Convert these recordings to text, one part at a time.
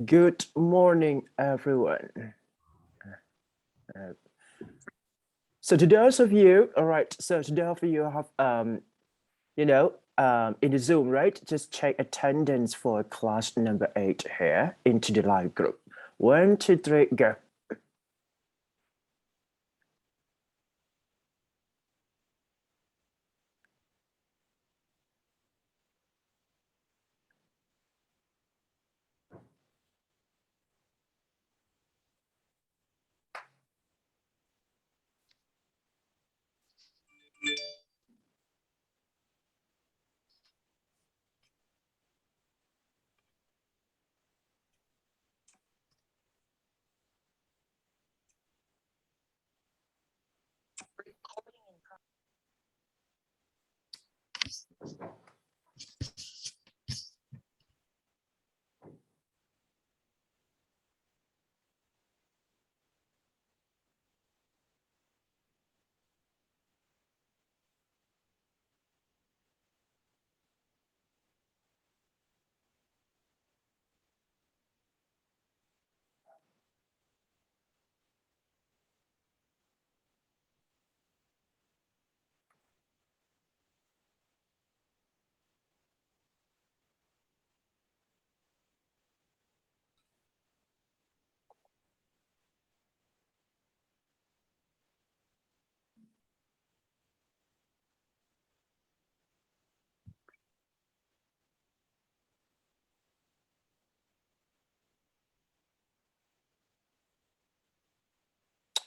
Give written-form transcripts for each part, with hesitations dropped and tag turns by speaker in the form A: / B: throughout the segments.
A: Good morning, everyone. So to those of you, all right. So to those of you who have, in the Zoom, right? Just check attendance for class number 8 here into the live group. 1, 2, 3, go.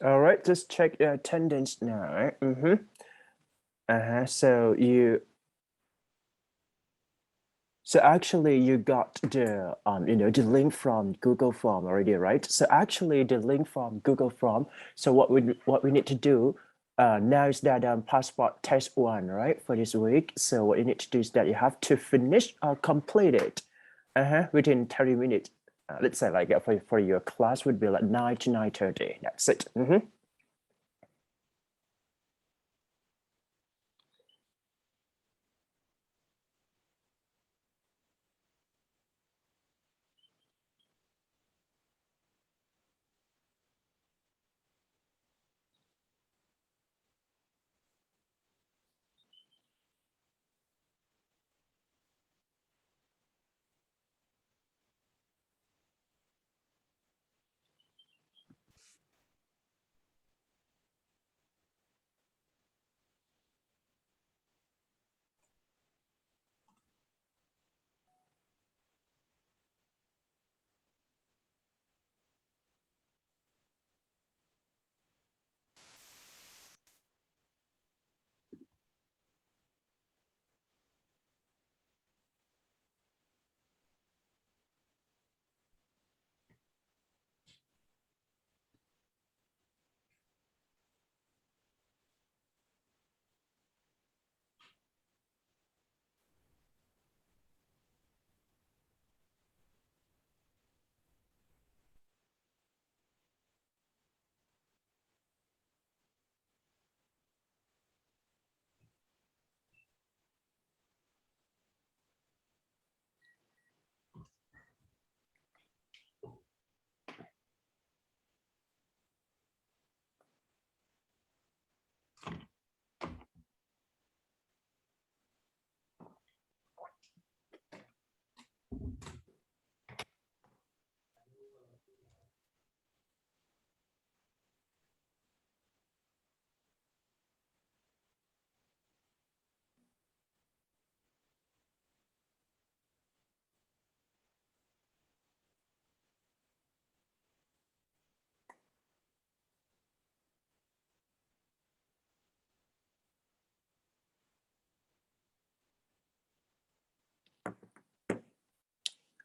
A: All right, just check the attendance now. So actually you got the the link from Google Form already, right? So actually the link from Google Form. So what we need to do now is that passport test 1, right, for this week. So what you need to do is that you have to finish or complete it within 30 minutes. Let's say like for your class would be like 9 to 9:30. That's it.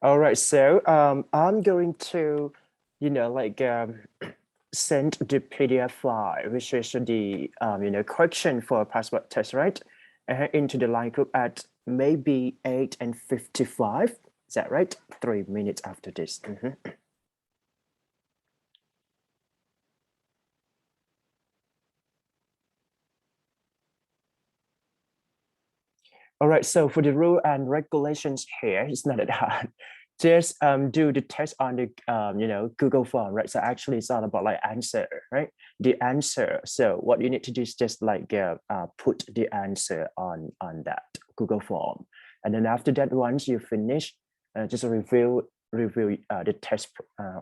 A: All right, so I'm going to, send the PDF file, which is the correction for passport test, right, into the line group at maybe 8:55. Is that right? 3 minutes after this. All right, so for the rule and regulations here, it's not that hard. just do the test on the Google form, right? So actually it's all about like answer, right? The answer. So what you need to do is just like put the answer on that Google form, and then after that, once you finish, just review the test,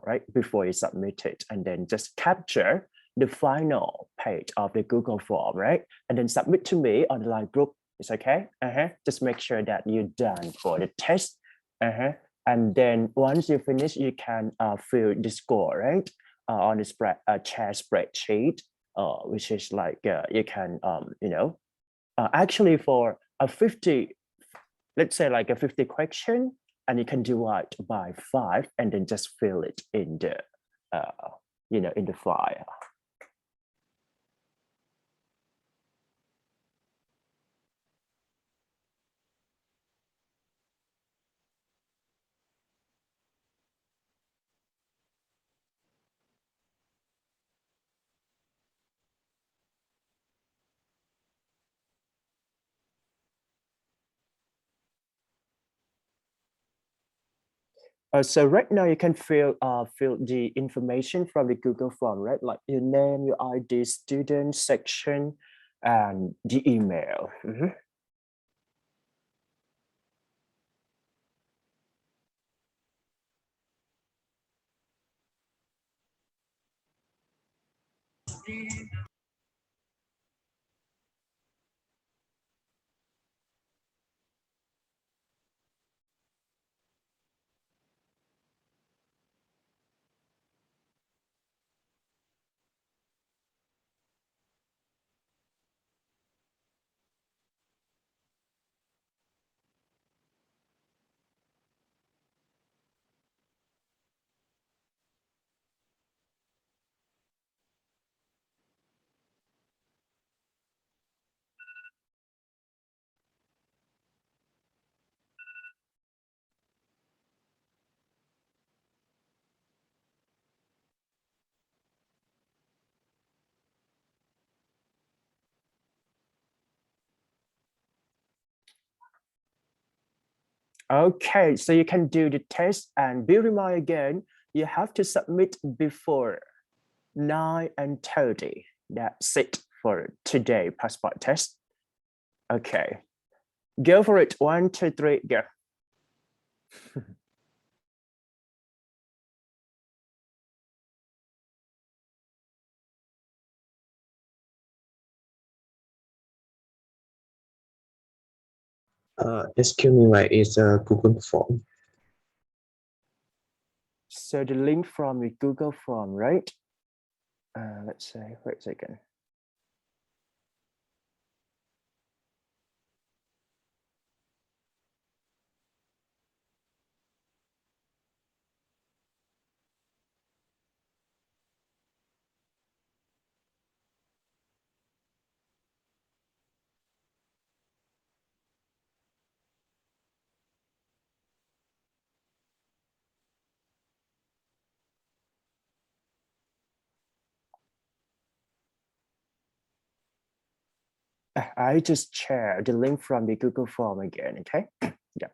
A: right, before you submit it, and then just capture the final page of the Google form, right, and then submit to me on the line group. It's okay. Just make sure that you're done for the test. And then once you finish, you can fill the score, right, on the share spreadsheet, which is like you can actually for a 50, let's say like a 50 question, and you can divide by 5 and then just fill it in the in the file. So right now you can fill the information from the Google form, right? Like your name, your ID, student section, and the email. Okay, so you can do the test, and bear in mind again, you have to submit before 9:30. That's it for today passport test. Okay, go for it. 1, 2, 3, go.
B: Excuse me, right? It's a Google form.
A: So the link from the Google form, right? Let's say, wait a second. I just share the link from the Google form again, okay? Yeah.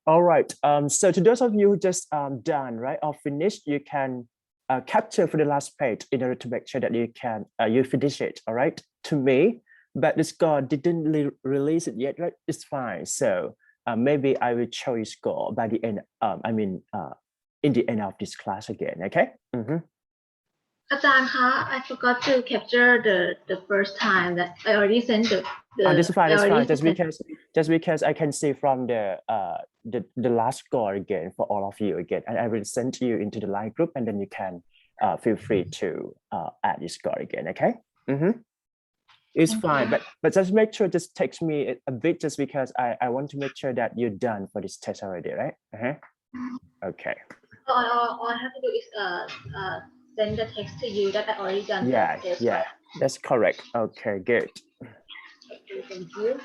A: All right. So to those of you who just done, right, or finished, you can capture for the last page in order to make sure that you can you finish it. All right. To me, but the score didn't release it yet, right? It's fine. So maybe I will show you score by the end. In the end of this class again. Okay. Mm-hmm.
C: อาจารย์คะ I forgot to capture the first time that I already sent the
A: That's fine.
C: I
A: That's
C: already
A: fine. Just because I can see from the last score again for all of you again, and I will send you into the line group, and then you can feel free to add your score again. Okay. Mm-hmm. It's fine, but just make sure just text me a bit, just because I want to make sure that you're done for this test already, right? Okay.
C: all I have to do is send the text to you that I already done the test.
A: Yeah, that's correct. Okay, good.
C: Okay, thank you.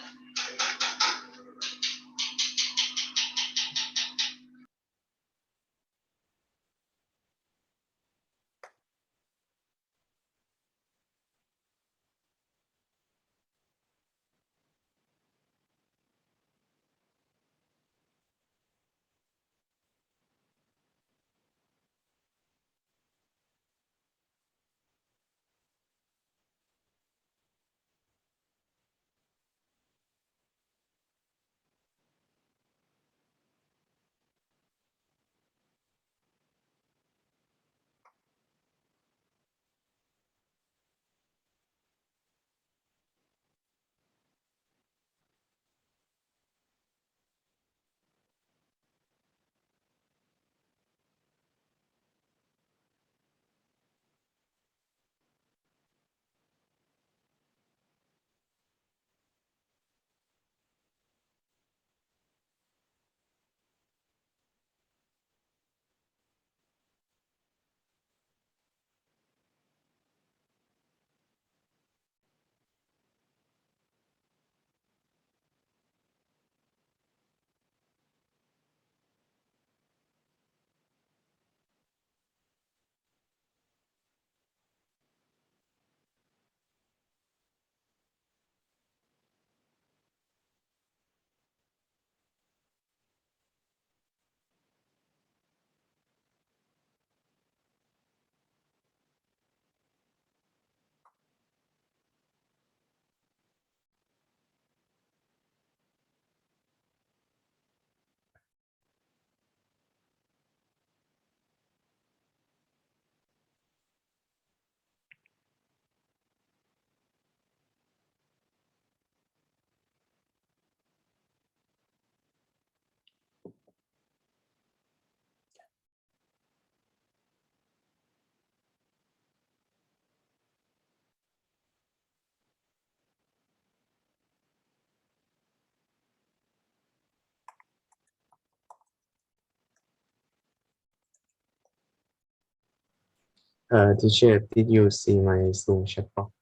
B: Teacher, did you see my Zoom chat box?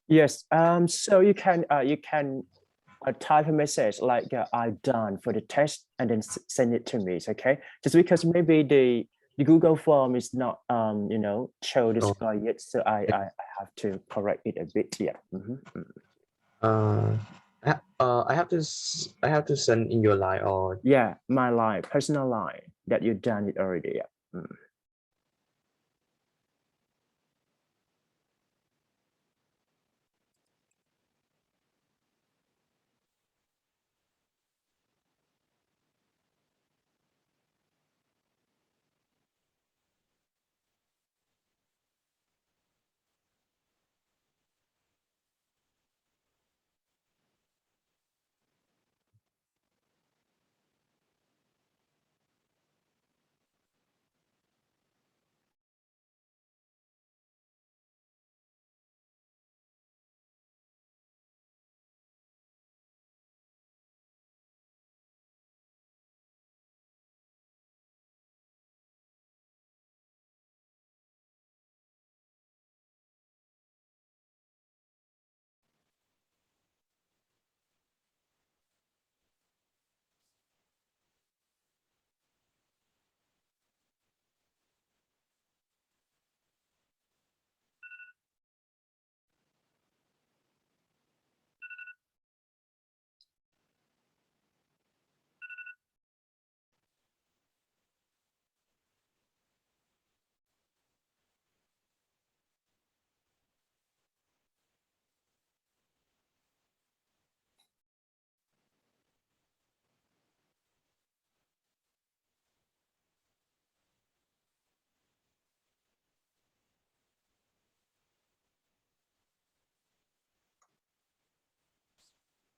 A: Yes. So you can type a message like I'm done for the test, and then send it to me. It's okay. Just because maybe the Google form is not show the
B: Oh.
A: score yet, so I have to correct it a bit. Yeah.
B: I have to send in your line or
A: Yeah, my line, personal line that you've done it already. Yeah.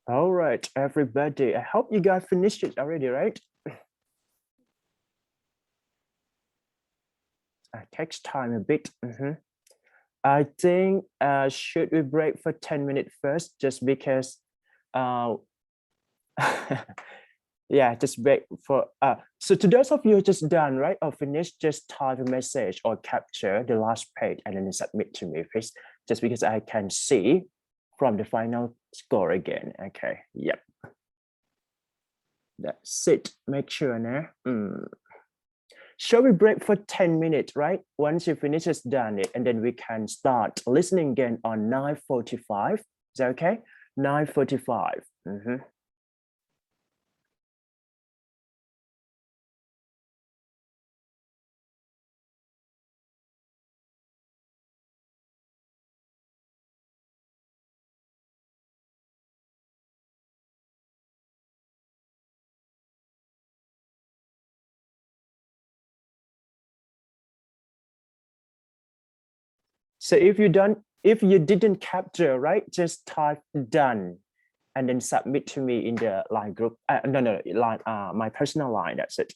A: All right, everybody. I hope you guys finished it already, right? It takes time a bit. I think should we break for 10 minutes first, just because yeah, just break for so to those of you who just done, right, or finished, just type a message or capture the last page and then submit to me, please, just because I can see from the final score again. Okay, yep, that's it. Make sure now. Shall we break for 10 minutes, right? Once you finish, just done it, and then we can start listening again on 9:45. Is that okay? 9:45. So if you didn't capture, right, just type done and then submit to me in the line group. No, line, my personal line. That's it.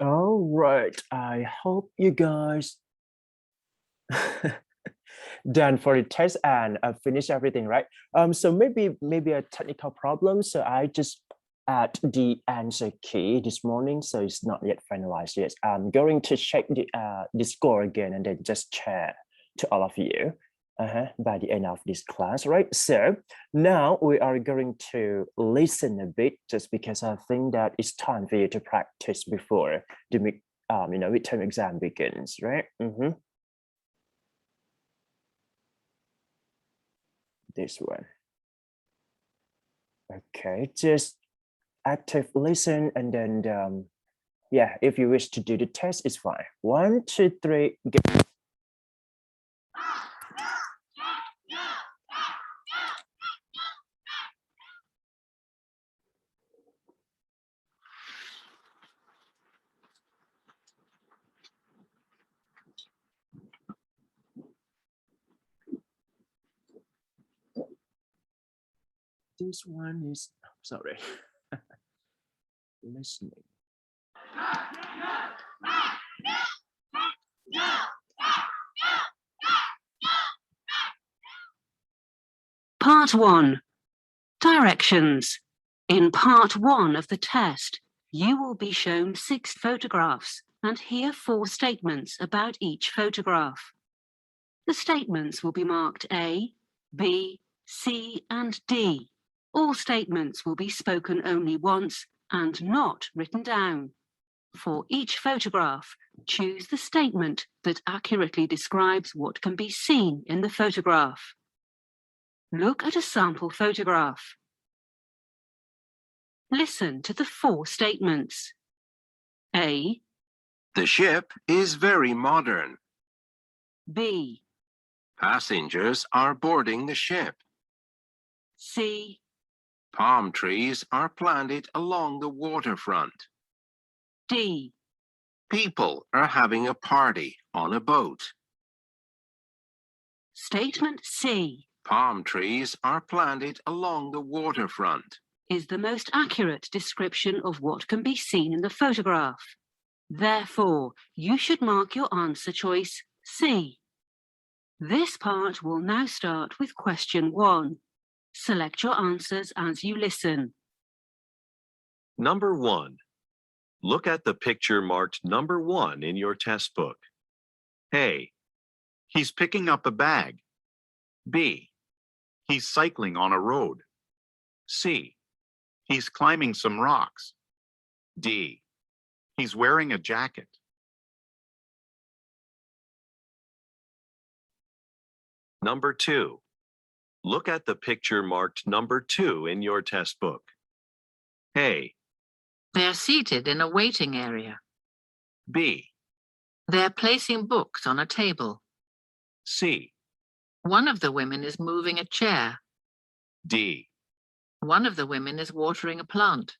A: All right. I hope you guys done for the test and finish everything, right? So maybe a technical problem. So I just add the answer key this morning, so it's not yet finalized yet. I'm going to check the score again and then just share to all of you by the end of this class, right? So now we are going to listen a bit, just because I think that it's time for you to practice before the midterm exam begins, right? This one. Okay, just active listen, and then yeah, if you wish to do the test, it's fine. 1, 2, 3, go. This one is, sorry, listening.
D: Part 1. Directions. In Part 1 of the test, you will be shown 6 photographs and hear 4 statements about each photograph. The statements will be marked A, B, C, and D. All statements will be spoken only once and not written down. For each photograph, choose the statement that accurately describes what can be seen in the photograph. Look at a sample photograph. Listen to the 4 statements. A.
E: The ship is very modern.
D: B.
E: Passengers are boarding the ship.
D: C.
E: Palm trees are planted along the waterfront.
D: D.
E: People are having a party on a boat.
D: Statement C
E: Palm trees are planted along the waterfront.
D: is the most accurate description of what can be seen in the photograph. Therefore, you should mark your answer choice C. This part will now start with question 1. Select your answers as you listen.
F: Number 1. Look at the picture marked number 1 in your test book. A.
G: He's picking up a bag.
F: B.
G: He's cycling on a road.
F: C.
G: He's climbing some rocks.
F: D.
G: He's wearing a jacket.
F: Number 2. Look at the picture marked number 2 in your test book. A.
H: They're seated in a waiting area.
F: B.
H: They're placing books on a table.
F: C.
H: One of the women is moving a chair.
F: D.
H: One of the women is watering a plant.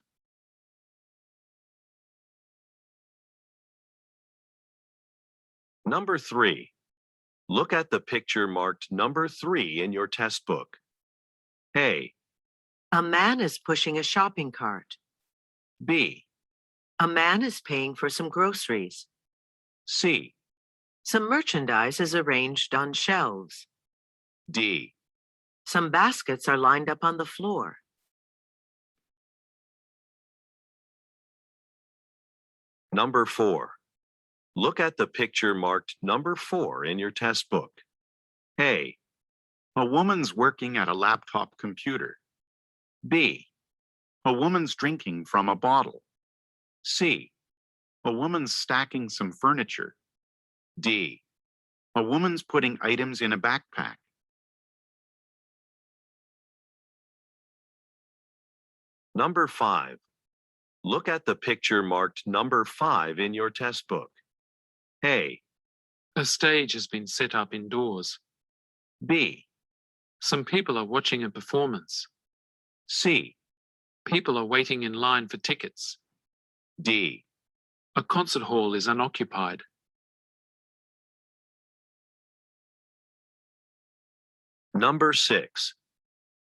F: Number 3. Look at the picture marked number 3 in your test book. A.
I: A man is pushing a shopping cart.
F: B.
I: A man is paying for some groceries.
F: C.
I: Some merchandise is arranged on shelves.
F: D.
I: Some baskets are lined up on the floor.
F: Number 4. Look at the picture marked number 4 in your test book. A.
G: A woman's working at a laptop computer.
F: B.
G: A woman's drinking from a bottle.
F: C.
G: A woman's stacking some furniture.
F: D.
G: A woman's putting items in a backpack.
F: Number 5. Look at the picture marked number 5 in your test book. A.
J: A stage has been set up indoors.
F: B.
J: Some people are watching a performance.
F: C.
J: People are waiting in line for tickets.
F: D.
J: A concert hall is unoccupied.
F: Number 6.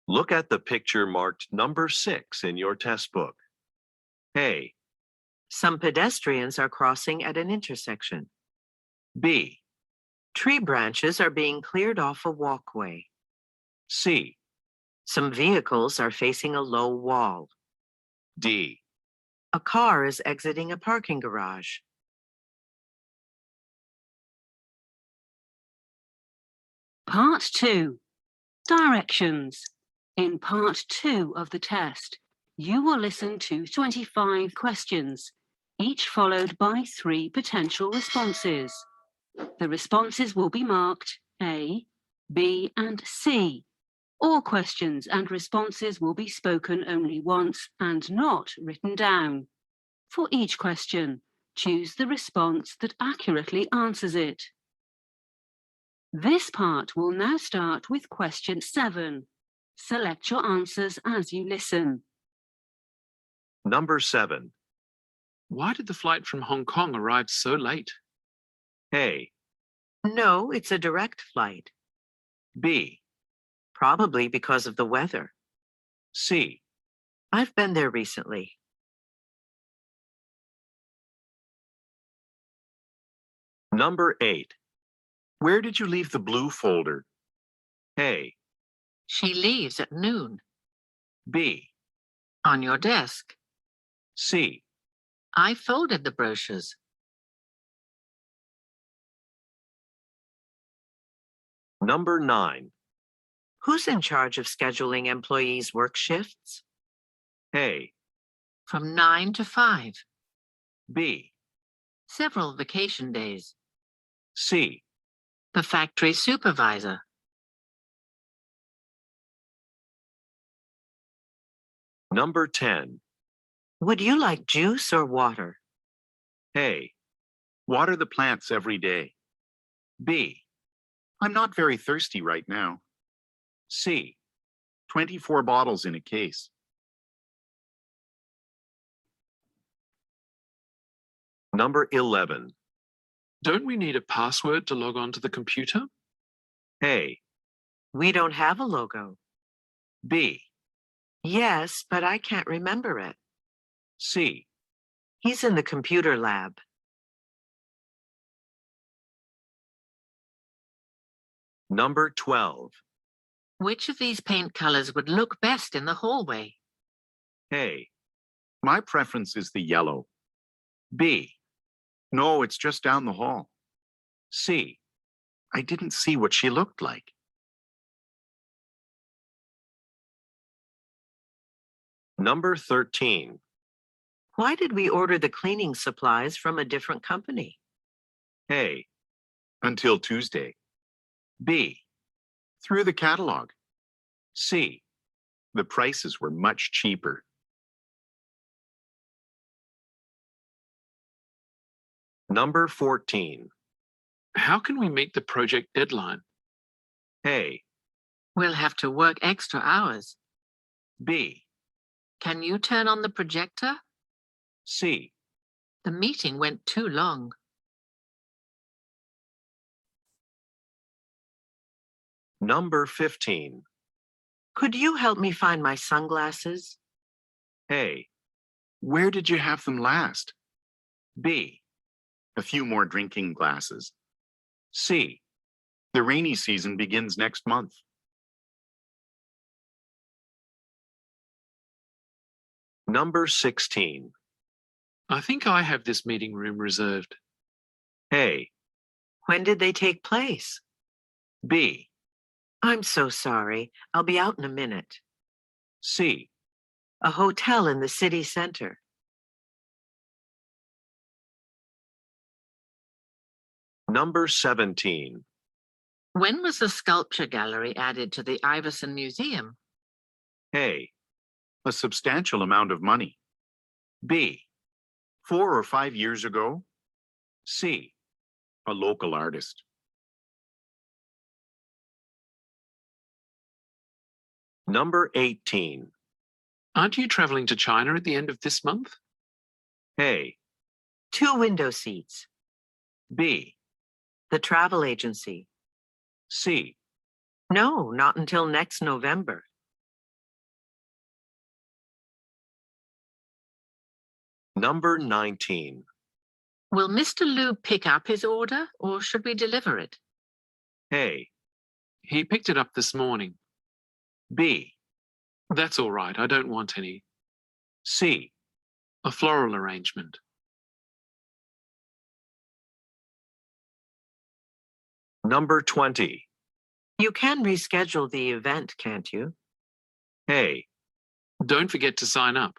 F: Look at the picture marked number 6 in your test book. A.
I: Some pedestrians are crossing at an intersection.
E: B.
I: Tree branches are being cleared off a walkway.
E: C.
I: Some vehicles are facing a low wall.
E: D.
I: A car is exiting a parking garage.
D: Part 2. Directions. In Part 2 of the test, you will listen to 25 questions, each followed by 3 potential responses. The responses will be marked A, B, and C. All questions and responses will be spoken only once and not written down. For each question, choose the response that accurately answers it. This part will now start with question 7. Select your answers as you listen.
F: Number 7.
J: Why did the flight from Hong Kong arrive so late?
F: A.
I: No, it's a direct flight.
F: B.
I: Probably because of the weather.
F: C.
I: I've been there recently.
F: Number 8.
G: Where did you leave the blue folder?
F: A.
H: She leaves at noon.
F: B.
H: On your desk.
F: C.
H: I folded the brochures.
F: Number 9.
I: Who's in charge of scheduling employees' work shifts?
F: A.
H: From 9 to 5.
F: B.
H: Several vacation days.
F: C.
H: The factory supervisor.
F: Number 10.
I: Would you like juice or water?
F: A.
G: Water the plants every day.
F: B.
G: I'm not very thirsty right now.
F: C.
G: 24 bottles in a case.
F: Number 11.
J: Don't we need a password to log on to the computer?
F: A.
I: We don't have a logo.
F: B.
I: Yes, but I can't remember it.
F: C.
I: He's in the computer lab.
F: Number 12.
H: Which of these paint colors would look best in the hallway?
F: A.
G: My preference is the yellow.
F: B.
G: No, it's just down the hall.
F: C.
G: I didn't see what she looked like.
F: Number 13.
I: Why did we order the cleaning supplies from a different company?
F: A.
G: Until Tuesday.
F: B.
G: Through the catalog.
F: C.
G: The prices were much cheaper.
F: Number 14.
J: How can we meet the project deadline?
F: A.
H: We'll have to work extra hours.
F: B.
H: Can you turn on the projector?
F: C.
H: The meeting went too long.
F: Number 15.
I: Could you help me find my sunglasses?
F: A.
G: Where did you have them last?
F: B.
G: A few more drinking glasses.
F: C.
G: The rainy season begins next month.
F: Number 16.
J: I think I have this meeting room reserved.
F: A.
I: When did they take place?
F: B.
I: I'm so sorry. I'll be out in a minute.
F: C.
I: A hotel in the city center.
F: Number 17.
H: When was the sculpture gallery added to the Iverson Museum?
F: A.
G: A substantial amount of money.
F: B.
G: 4 or 5 years ago,
F: C.
G: a local artist.
F: Number 18.
J: Aren't you traveling to China at the end of this month?
F: A.
I: 2 window seats.
F: B.
I: The travel agency.
F: C.
I: No, not until next November.
F: Number 19.
H: Will Mr. Liu pick up his order or should we deliver it?
F: A.
J: He picked it up this morning.
F: B.
J: That's all right. I don't want any.
F: C.
J: A floral arrangement.
F: Number 20.
I: You can reschedule the event, can't you?
F: A.
J: Don't forget to sign up.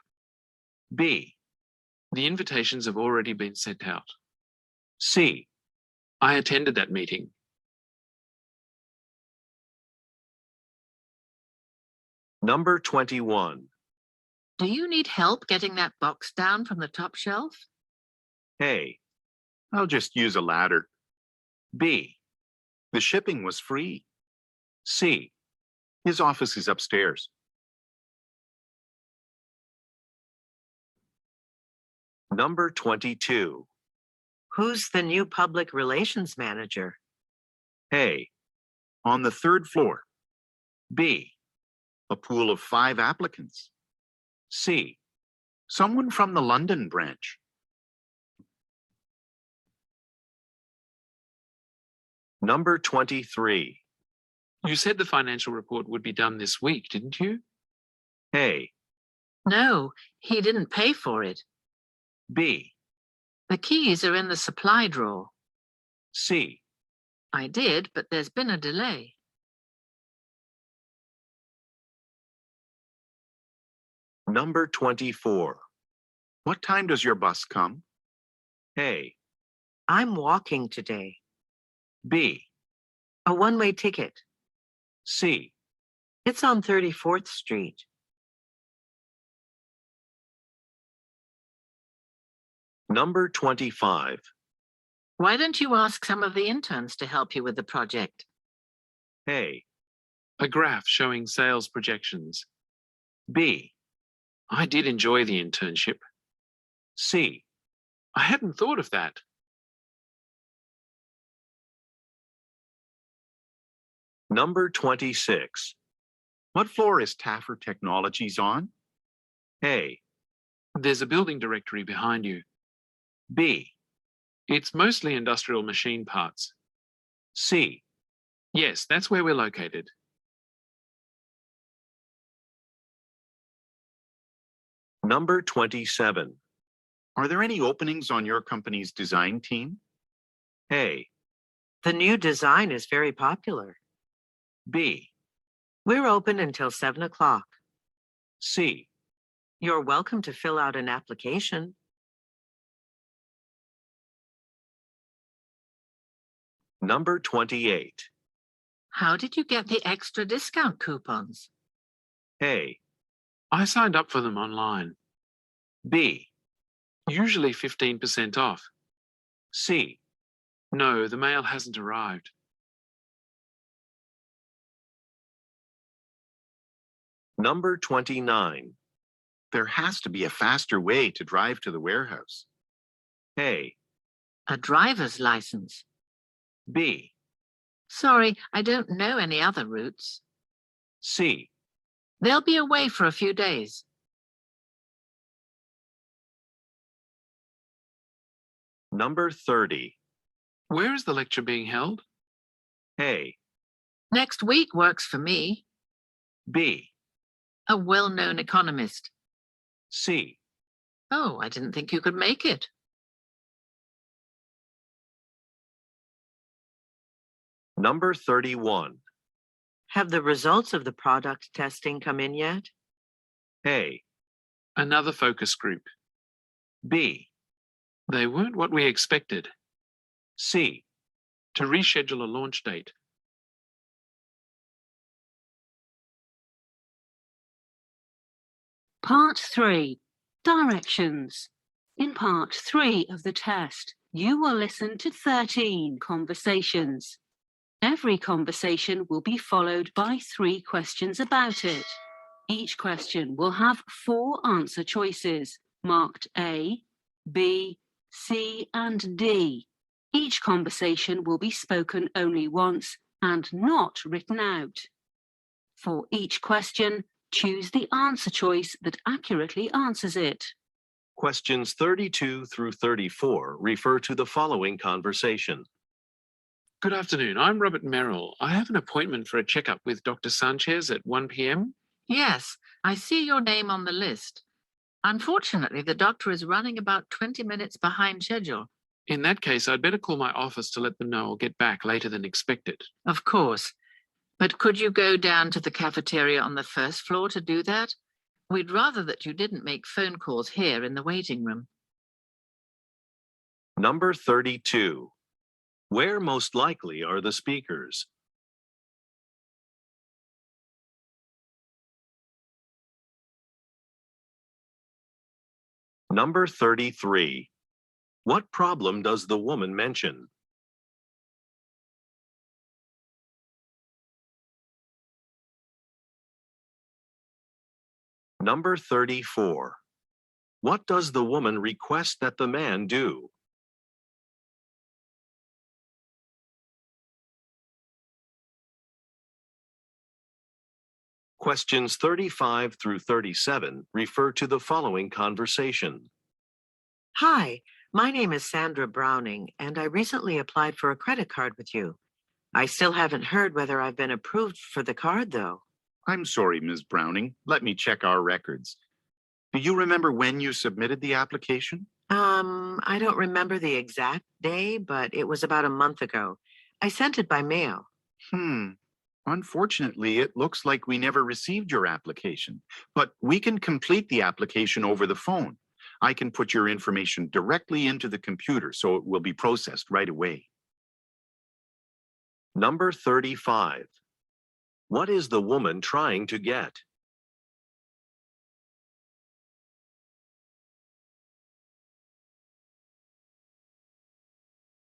F: B.
J: The invitations have already been sent out.
F: C.
J: I attended that meeting.
F: Number 21.
H: Do you need help getting that box down from the top shelf?
F: A.
G: I'll just use a ladder.
F: B.
G: The shipping was free.
F: C.
G: His office is upstairs.
F: Number 22.
I: Who's the new public relations manager?
F: A.
G: On the 3rd floor,
F: B.
G: a pool of 5 applicants.
F: C.
G: Someone from the London branch.
F: Number 23.
J: You said the financial report would be done this week, didn't you?
F: A.
H: No, he didn't pay for it.
F: B.
H: The keys are in the supply drawer.
F: C.
H: I did, but there's been a delay.
F: Number 24.
G: What time does your bus come?
F: A.
I: I'm walking today.
F: B.
I: A one-way ticket.
F: C.
I: It's on 34th Street.
F: Number 25.
H: Why don't you ask some of the interns to help you with the project?
F: A.
J: A graph showing sales projections.
F: B.
J: I did enjoy the internship.
F: C.
J: I hadn't thought of that.
F: Number 26.
G: What floor is Taffer Technologies on?
F: A.
J: There's a building directory behind you.
F: B.
J: It's mostly industrial machine parts.
F: C.
J: Yes, that's where we're located.
F: Number 27.
G: Are there any openings on your company's design team?
F: A.
I: The new design is very popular.
F: B.
I: We're open until 7 o'clock.
F: C.
I: You're welcome to fill out an application.
F: Number 28.
H: How did you get the extra discount coupons?
F: A.
J: I signed up for them online.
F: B.
J: Usually 15% off.
F: C.
J: No, the mail hasn't arrived.
F: Number 29.
G: There has to be a faster way to drive to the warehouse.
F: A.
H: A driver's license.
F: B.
H: Sorry, I don't know any other routes.
F: C.
H: They'll be away for a few days.
F: Number 30.
J: Where is the lecture being held?
F: A.
H: Next week works for me.
F: B.
H: A well-known economist.
F: C.
H: Oh, I didn't think you could make it.
F: Number 31.
I: Have the results of the product testing come in yet?
F: A.
J: Another focus group.
F: B.
J: They weren't what we expected.
F: C.
J: To reschedule a launch date.
D: Part 3. Directions. In Part 3 of the test, you will listen to 13 conversations. Every conversation will be followed by 3 questions about it. Each question will have 4 answer choices, marked A, B, C, and D. Each conversation will be spoken only once and not written out. For each question, choose the answer choice that accurately answers it.
F: Questions 32 through 34 refer to the following conversation.
J: Good afternoon. I'm Robert Merrill. I have an appointment for a checkup with Dr. Sanchez at 1 p.m.
H: Yes, I see your name on the list. Unfortunately, the doctor is running about 20 minutes behind schedule.
J: In that case, I'd better call my office to let them know I'll get back later than expected.
H: Of course. But could you go down to the cafeteria on the first floor to do that? We'd rather that you didn't make phone calls here in the waiting room.
F: Number 32. Where most likely are the speakers? Number 33. What problem does the woman mention? Number 34. What does the woman request that the man do? Questions 35 through 37 refer to the following conversation.
I: Hi, my name is Sandra Browning, and I recently applied for a credit card with you. I still haven't heard whether I've been approved for the card, though.
G: I'm sorry, Ms. Browning. Let me check our records. Do you remember when you submitted the application?
I: I don't remember the exact day, but it was about a month ago. I sent it by mail.
G: Unfortunately, it looks like we never received your application, but we can complete the application over the phone. I can put your information directly into the computer, so it will be processed right away.
F: Number 35. What is the woman trying to get?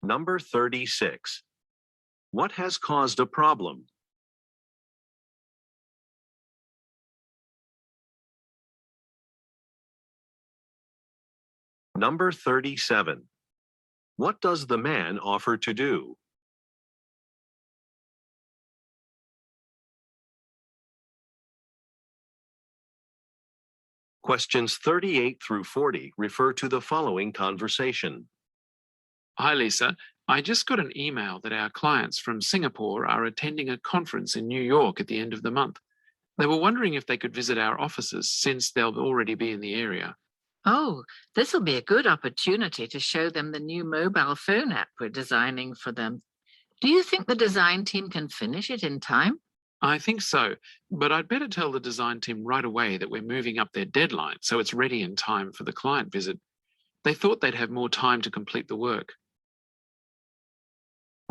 F: Number 36. What has caused a problem? Number 37. What does the man offer to do? Questions 38 through 40 refer to the following conversation.
J: Hi, Lisa. I just got an email that our clients from Singapore are attending a conference in New York at the end of the month. They were wondering if they could visit our offices since they'll already be in the area.
H: Oh, this will be a good opportunity to show them the new mobile phone app we're designing for them. Do you think the design team can finish it in time?
J: I think so, but I'd better tell the design team right away that we're moving up their deadline so it's ready in time for the client visit. They thought they'd have more time to complete the work.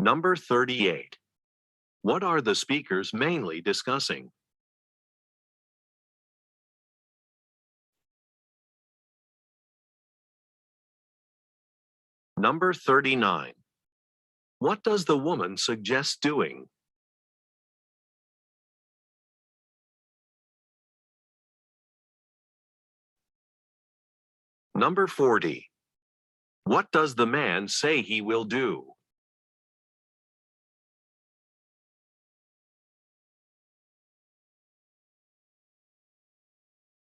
F: Number 38. What are the speakers mainly discussing? Number 39. What does the woman suggest doing? Number 40. What does the man say he will do?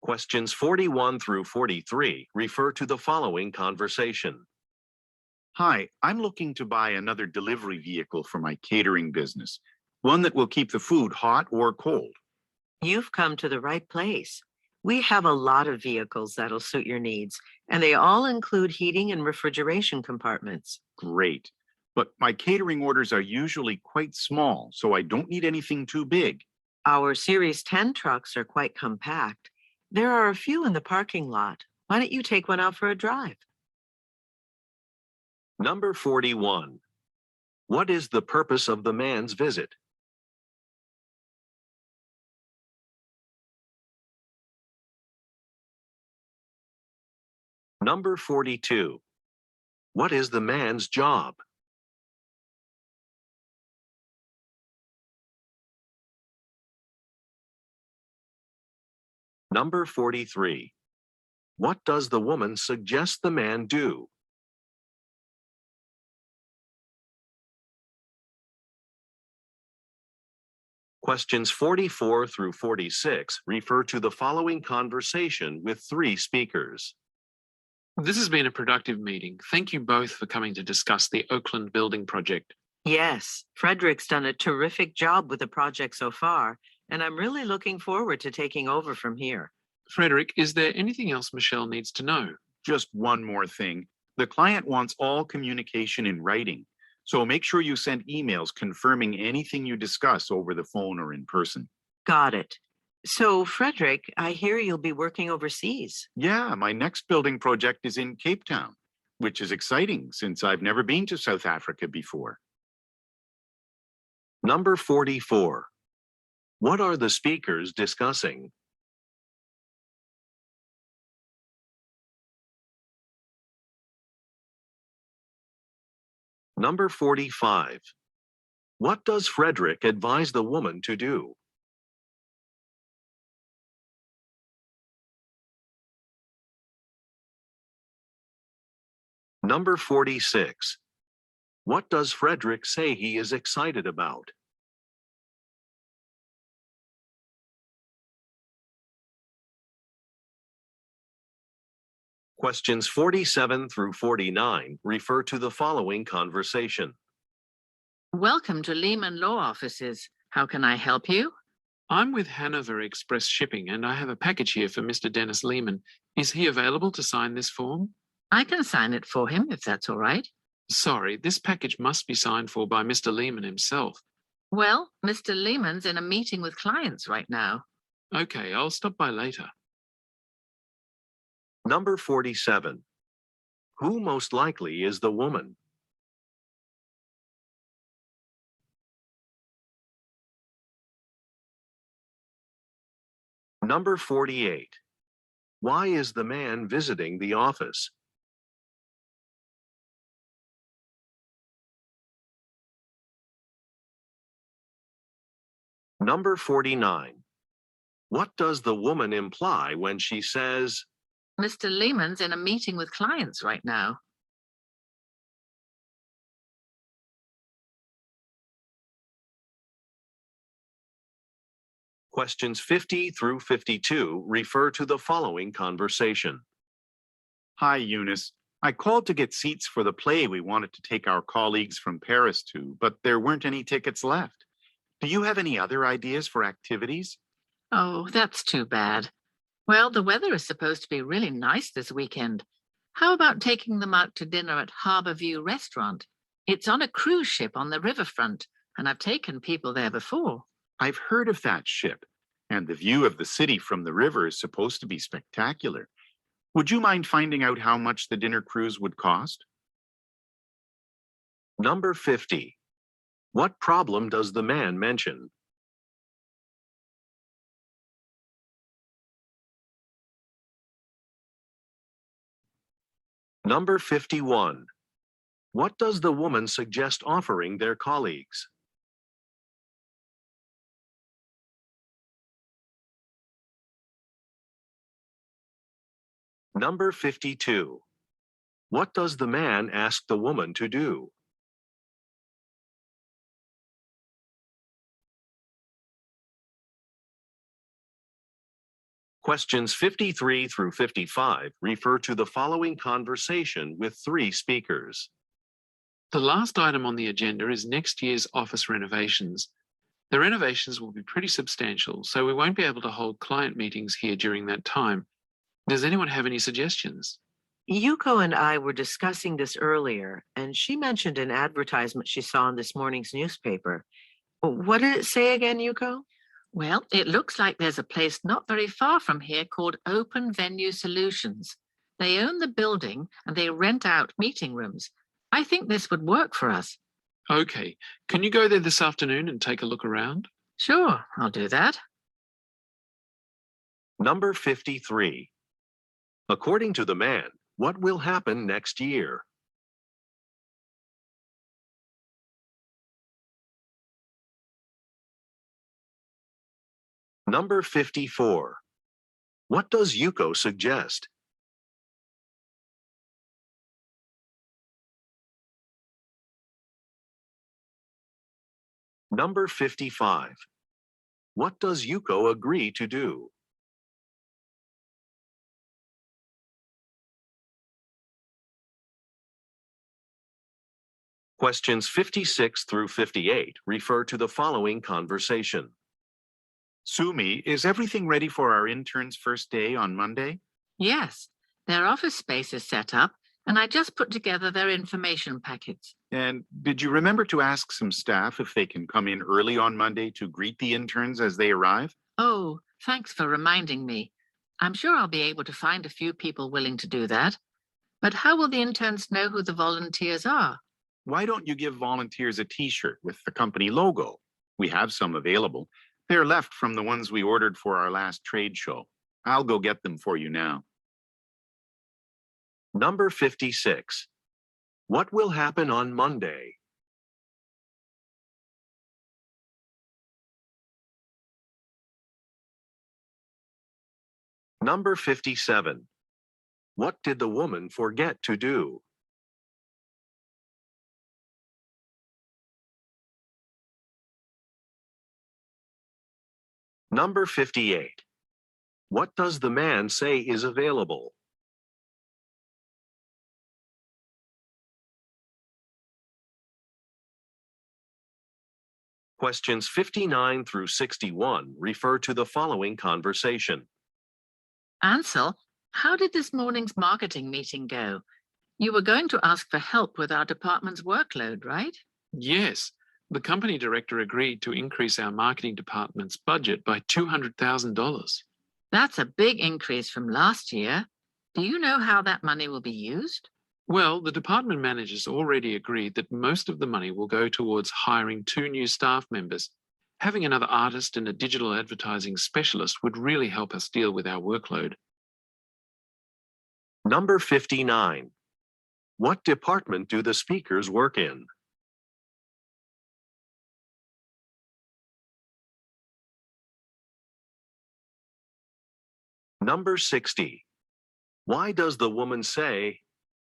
F: Questions 41 through 43 refer to the following conversation.
G: Hi, I'm looking to buy another delivery vehicle for my catering business, one that will keep the food hot or cold.
I: You've come to the right place. We have a lot of vehicles that'll suit your needs, and they all include heating and refrigeration compartments.
G: Great. But my catering orders are usually quite small, so I don't need anything too big.
I: Our Series 10 trucks are quite compact. There are a few in the parking lot. Why don't you take one out for a drive?
F: Number 41. What is the purpose of the man's visit? Number 42. What is the man's job? Number 43. What does the woman suggest the man do? Questions 44 through 46 refer to the following conversation with three speakers.
J: This has been a productive meeting. Thank you both for coming to discuss the Oakland building project.
I: Yes, Frederick's done a terrific job with the project so far, and I'm really looking forward to taking over from here.
J: Frederick, is there anything else Michelle needs to know?
G: Just one more thing. The client wants all communication in writing, so make sure you send emails confirming anything you discuss over the phone or in person.
I: Got it. So, Frederick, I hear you'll be working overseas.
G: Yeah, my next building project is in Cape Town, which is exciting since I've never been to South Africa before.
F: Number 44. What are the speakers discussing? Number 45. What does Frederick advise the woman to do? Number 46. What does Frederick say he is excited about? Questions 47 through 49 refer to the following conversation.
H: Welcome to Lehman Law Offices. How can I help you?
J: I'm with Hanover Express Shipping and I have a package here for Mr. Dennis Lehman. Is he available to sign this form?
H: I can sign it for him if that's all right.
J: Sorry, this package must be signed for by Mr. Lehman himself.
H: Well, Mr. Lehman's in a meeting with clients right now.
J: Okay, I'll stop by later.
F: Number 47. Who most likely is the woman? Number 48. Why is the man visiting the office? Number 49. What does the woman imply when she says,
H: Mr. Lehman's in a meeting with clients right now.
F: questions 50 through 52 refer to the following conversation?
G: Hi, Eunice. I called to get seats for the play we wanted to take our colleagues from Paris to, but there weren't any tickets left. Do you have any other ideas for activities?
H: Oh, that's too bad. Well, the weather is supposed to be really nice this weekend. How about taking them out to dinner at Harbor View Restaurant? It's on a cruise ship on the riverfront, and I've taken people there before.
G: I've heard of that ship, and the view of the city from the river is supposed to be spectacular. Would you mind finding out how much the dinner cruise would cost?
F: Number 50. What problem does the man mention? Number 51. What does the woman suggest offering their colleagues? Number 52. What does the man ask the woman to do? Questions 53 through 55 refer to the following conversation with 3 speakers.
J: The last item on the agenda is next year's office renovations. The renovations will be pretty substantial, so we won't be able to hold client meetings here during that time. Does anyone have any suggestions?
I: Yuko and I were discussing this earlier, and she mentioned an advertisement she saw in this morning's newspaper. What did it say again, Yuko?
H: Well, it looks like there's a place not very far from here called Open Venue Solutions. They own the building and they rent out meeting rooms. I think this would work for us.
J: Okay, can you go there this afternoon and take a look around?
H: Sure, I'll do that.
F: Number 53. According to the man, what will happen next year? Number 54. What does Yuko suggest? Number 55. What does Yuko agree to do? Questions 56 through 58 refer to the following conversation.
G: Sumi, is everything ready for our intern's first day on Monday?
H: Yes, their office space is set up, and I just put together their information packets.
G: And did you remember to ask some staff if they can come in early on Monday to greet the interns as they arrive?
H: Oh, thanks for reminding me. I'm sure I'll be able to find a few people willing to do that. But how will the interns know who the volunteers are?
G: Why don't you give volunteers a t-shirt with the company logo? We have some available. They're left from the ones we ordered for our last trade show. I'll go get them for you now.
F: Number 56. What will happen on Monday? Number 57. What did the woman forget to do? Number 58. What does the man say is available? Questions 59 through 61 refer to the following conversation.
H: Ansel, how did this morning's marketing meeting go? You were going to ask for help with our department's workload, right?
J: Yes, the company director agreed to increase our marketing department's budget by $200,000.
H: That's a big increase from last year. Do you know how that money will be used?
J: Well, the department managers already agreed that most of the money will go towards hiring 2 new staff members. Having another artist and a digital advertising specialist would really help us deal with our workload.
F: Number 59. What department do the speakers work in? Number 60. Why does the woman say,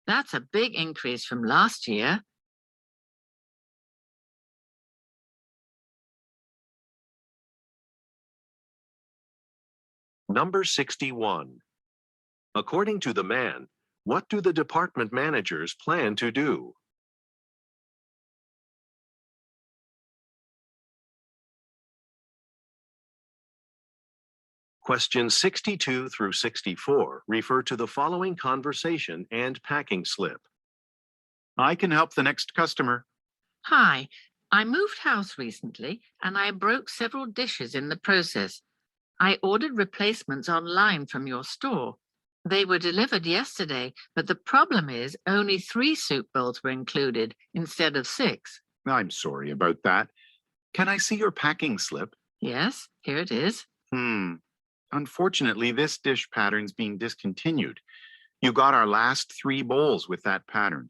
H: That's a big increase from last year.
F: Number 61. According to the man, what do the department managers plan to do? Questions 62 through 64 refer to the following conversation and packing slip.
G: I can help the next customer.
H: Hi, I moved house recently and I broke several dishes in the process. I ordered replacements online from your store. They were delivered yesterday, but the problem is only 3 soup bowls were included instead of 6.
G: I'm sorry about that. Can I see your packing slip?
H: Yes, here it is.
G: Unfortunately, this dish pattern's being discontinued. You got our last 3 bowls with that pattern.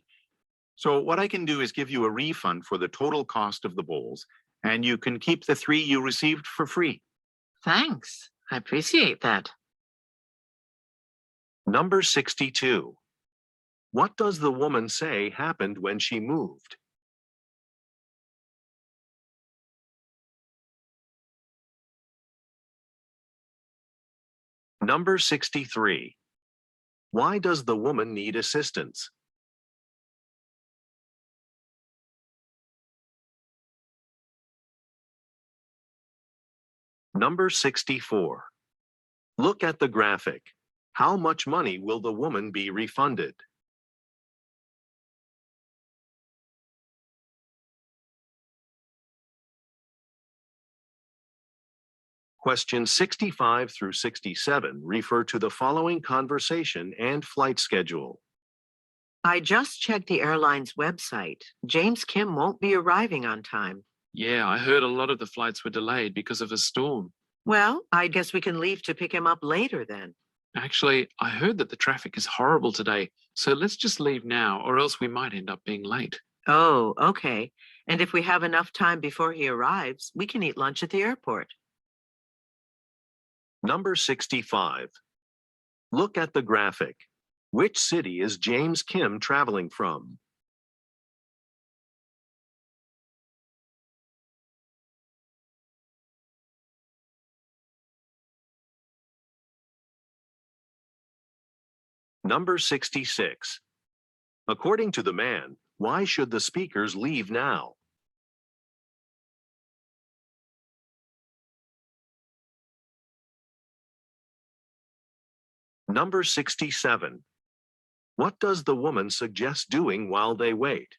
G: So what I can do is give you a refund for the total cost of the bowls, and you can keep the 3 you received for free.
H: Thanks. I appreciate that.
F: Number 62. What does the woman say happened when she moved? Number 63. Why does the woman need assistance? Number 64. Look at the graphic. How much money will the woman be refunded? Questions 65 through 67 refer to the following conversation and flight schedule.
I: I just checked the airline's website. James Kim won't be arriving on time.
J: Yeah, I heard a lot of the flights were delayed because of a storm.
I: Well, I guess we can leave to pick him up later then.
J: Actually, I heard that the traffic is horrible today, so let's just leave now or else we might end up being late.
I: Oh, okay. And if we have enough time before he arrives, we can eat lunch at the airport.
F: Number 65. Look at the graphic. Which city is James Kim traveling from? Number 66. According to the man, Why should the speakers leave now? Number 67. What does the woman suggest doing while they wait?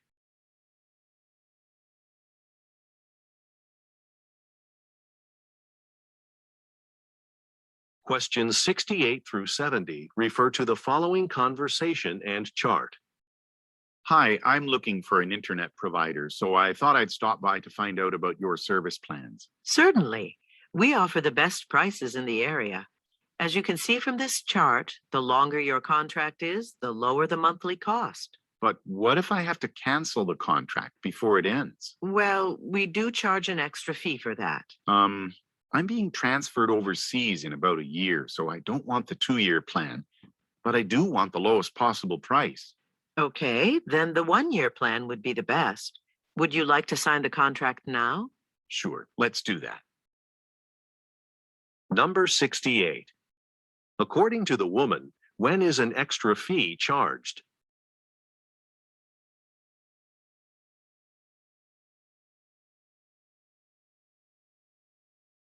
F: Questions 68 through 70 refer to the following conversation and chart.
G: Hi, I'm looking for an internet provider, so I thought I'd stop by to find out about your service plans.
I: Certainly. We offer the best prices in the area. As you can see from this chart, the longer your contract is, the lower the monthly cost.
G: But what if I have to cancel the contract before it ends?
I: Well, we do charge an extra fee for that.
G: I'm being transferred overseas in about a year, so I don't want the 2-year plan, but I do want the lowest possible price.
I: Okay, then the 1-year plan would be the best. Would you like to sign the contract now?
G: Sure, let's do that.
F: Number 68. According to the woman, when is an extra fee charged?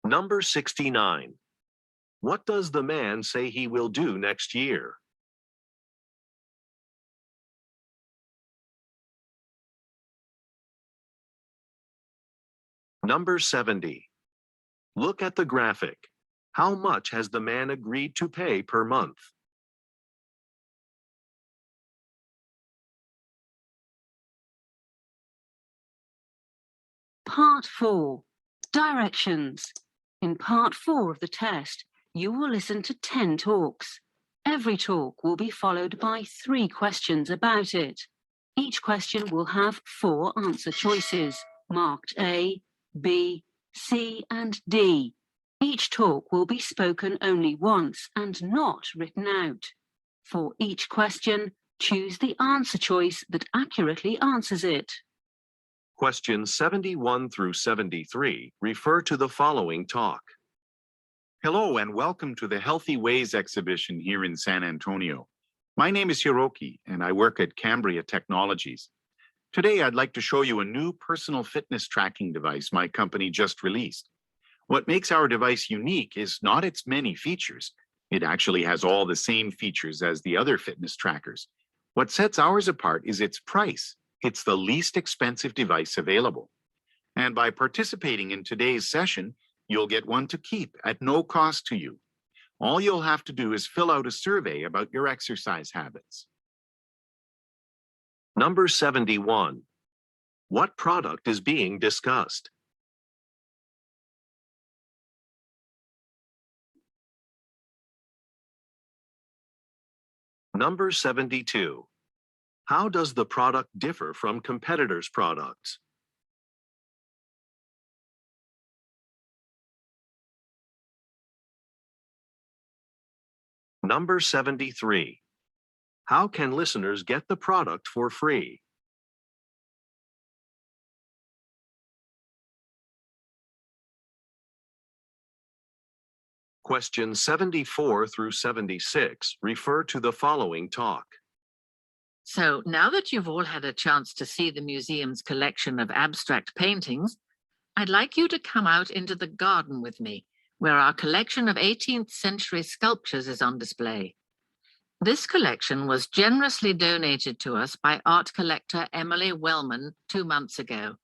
F: Number 69. What does the man say he will do next year? Number 70. Look at the graphic. How much has the man agreed to pay per month?
D: Part 4. Directions. In Part 4 of the test, you will listen to 10 talks. Every talk will be followed by 3 questions about it. Each question will have 4 answer choices, marked A, B, C, and D. Each talk will be spoken only once and not written out. For each question, choose the answer choice that accurately answers it.
F: Questions 71 through 73 refer to the following talk.
G: Hello and welcome to the Healthy Ways exhibition here in San Antonio. My name is Hiroki and I work at Cambria Technologies. Today I'd like to show you a new personal fitness tracking device my company just released. What makes our device unique is not its many features. It actually has all the same features as the other fitness trackers. What sets ours apart is its price. It's the least expensive device available. And by participating in today's session, you'll get one to keep at no cost to you. All you'll have to do is fill out a survey about your exercise habits.
F: Number 71. What product is being discussed? Number 72. How does the product differ from competitors' products? Number 73. How can listeners get the product for free? Questions 74 through 76 refer to the following talk.
H: So now that you've all had a chance to see the museum's collection of abstract paintings, I'd like you to come out into the garden with me, where our collection of 18th century sculptures is on display. This collection was generously donated to us by art collector Emily Wellman 2 months ago.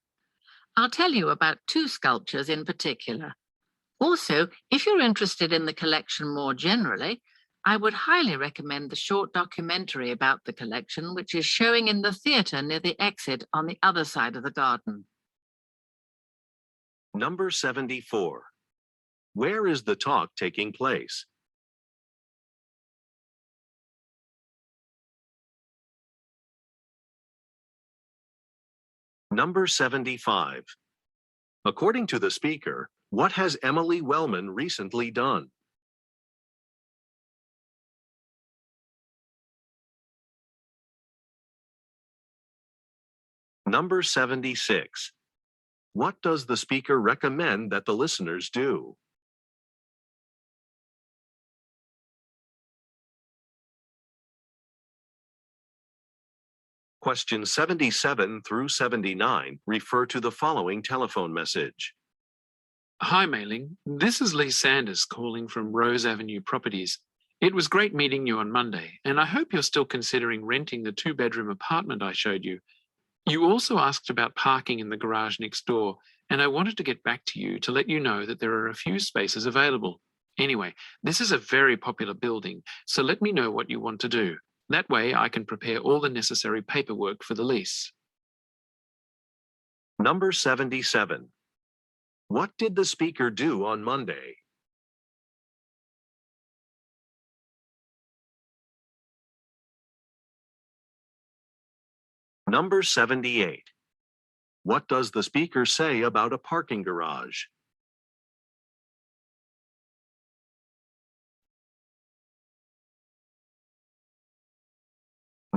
H: I'll tell you about 2 sculptures in particular. Also, if you're interested in the collection more generally, I would highly recommend the short documentary about the collection, which is showing in the theatre near the exit on the other side of the garden.
F: Number 74. Where is the talk taking place? Number 75. According to the speaker, what has Emily Wellman recently done? Number 76. What does the speaker recommend that the listeners do? Questions 77 through 79 refer to the following telephone message.
J: Hi, Mei-Ling. This is Lee Sanders calling from Rose Avenue Properties. It was great meeting you on Monday, and I hope you're still considering renting the 2-bedroom apartment I showed you. You also asked about parking in the garage next door, and I wanted to get back to you to let you know that there are a few spaces available. Anyway, this is a very popular building, so let me know what you want to do. That way I can prepare all the necessary paperwork for the lease.
F: Number 77. What did the speaker do on Monday? Number 78. What does the speaker say about a parking garage?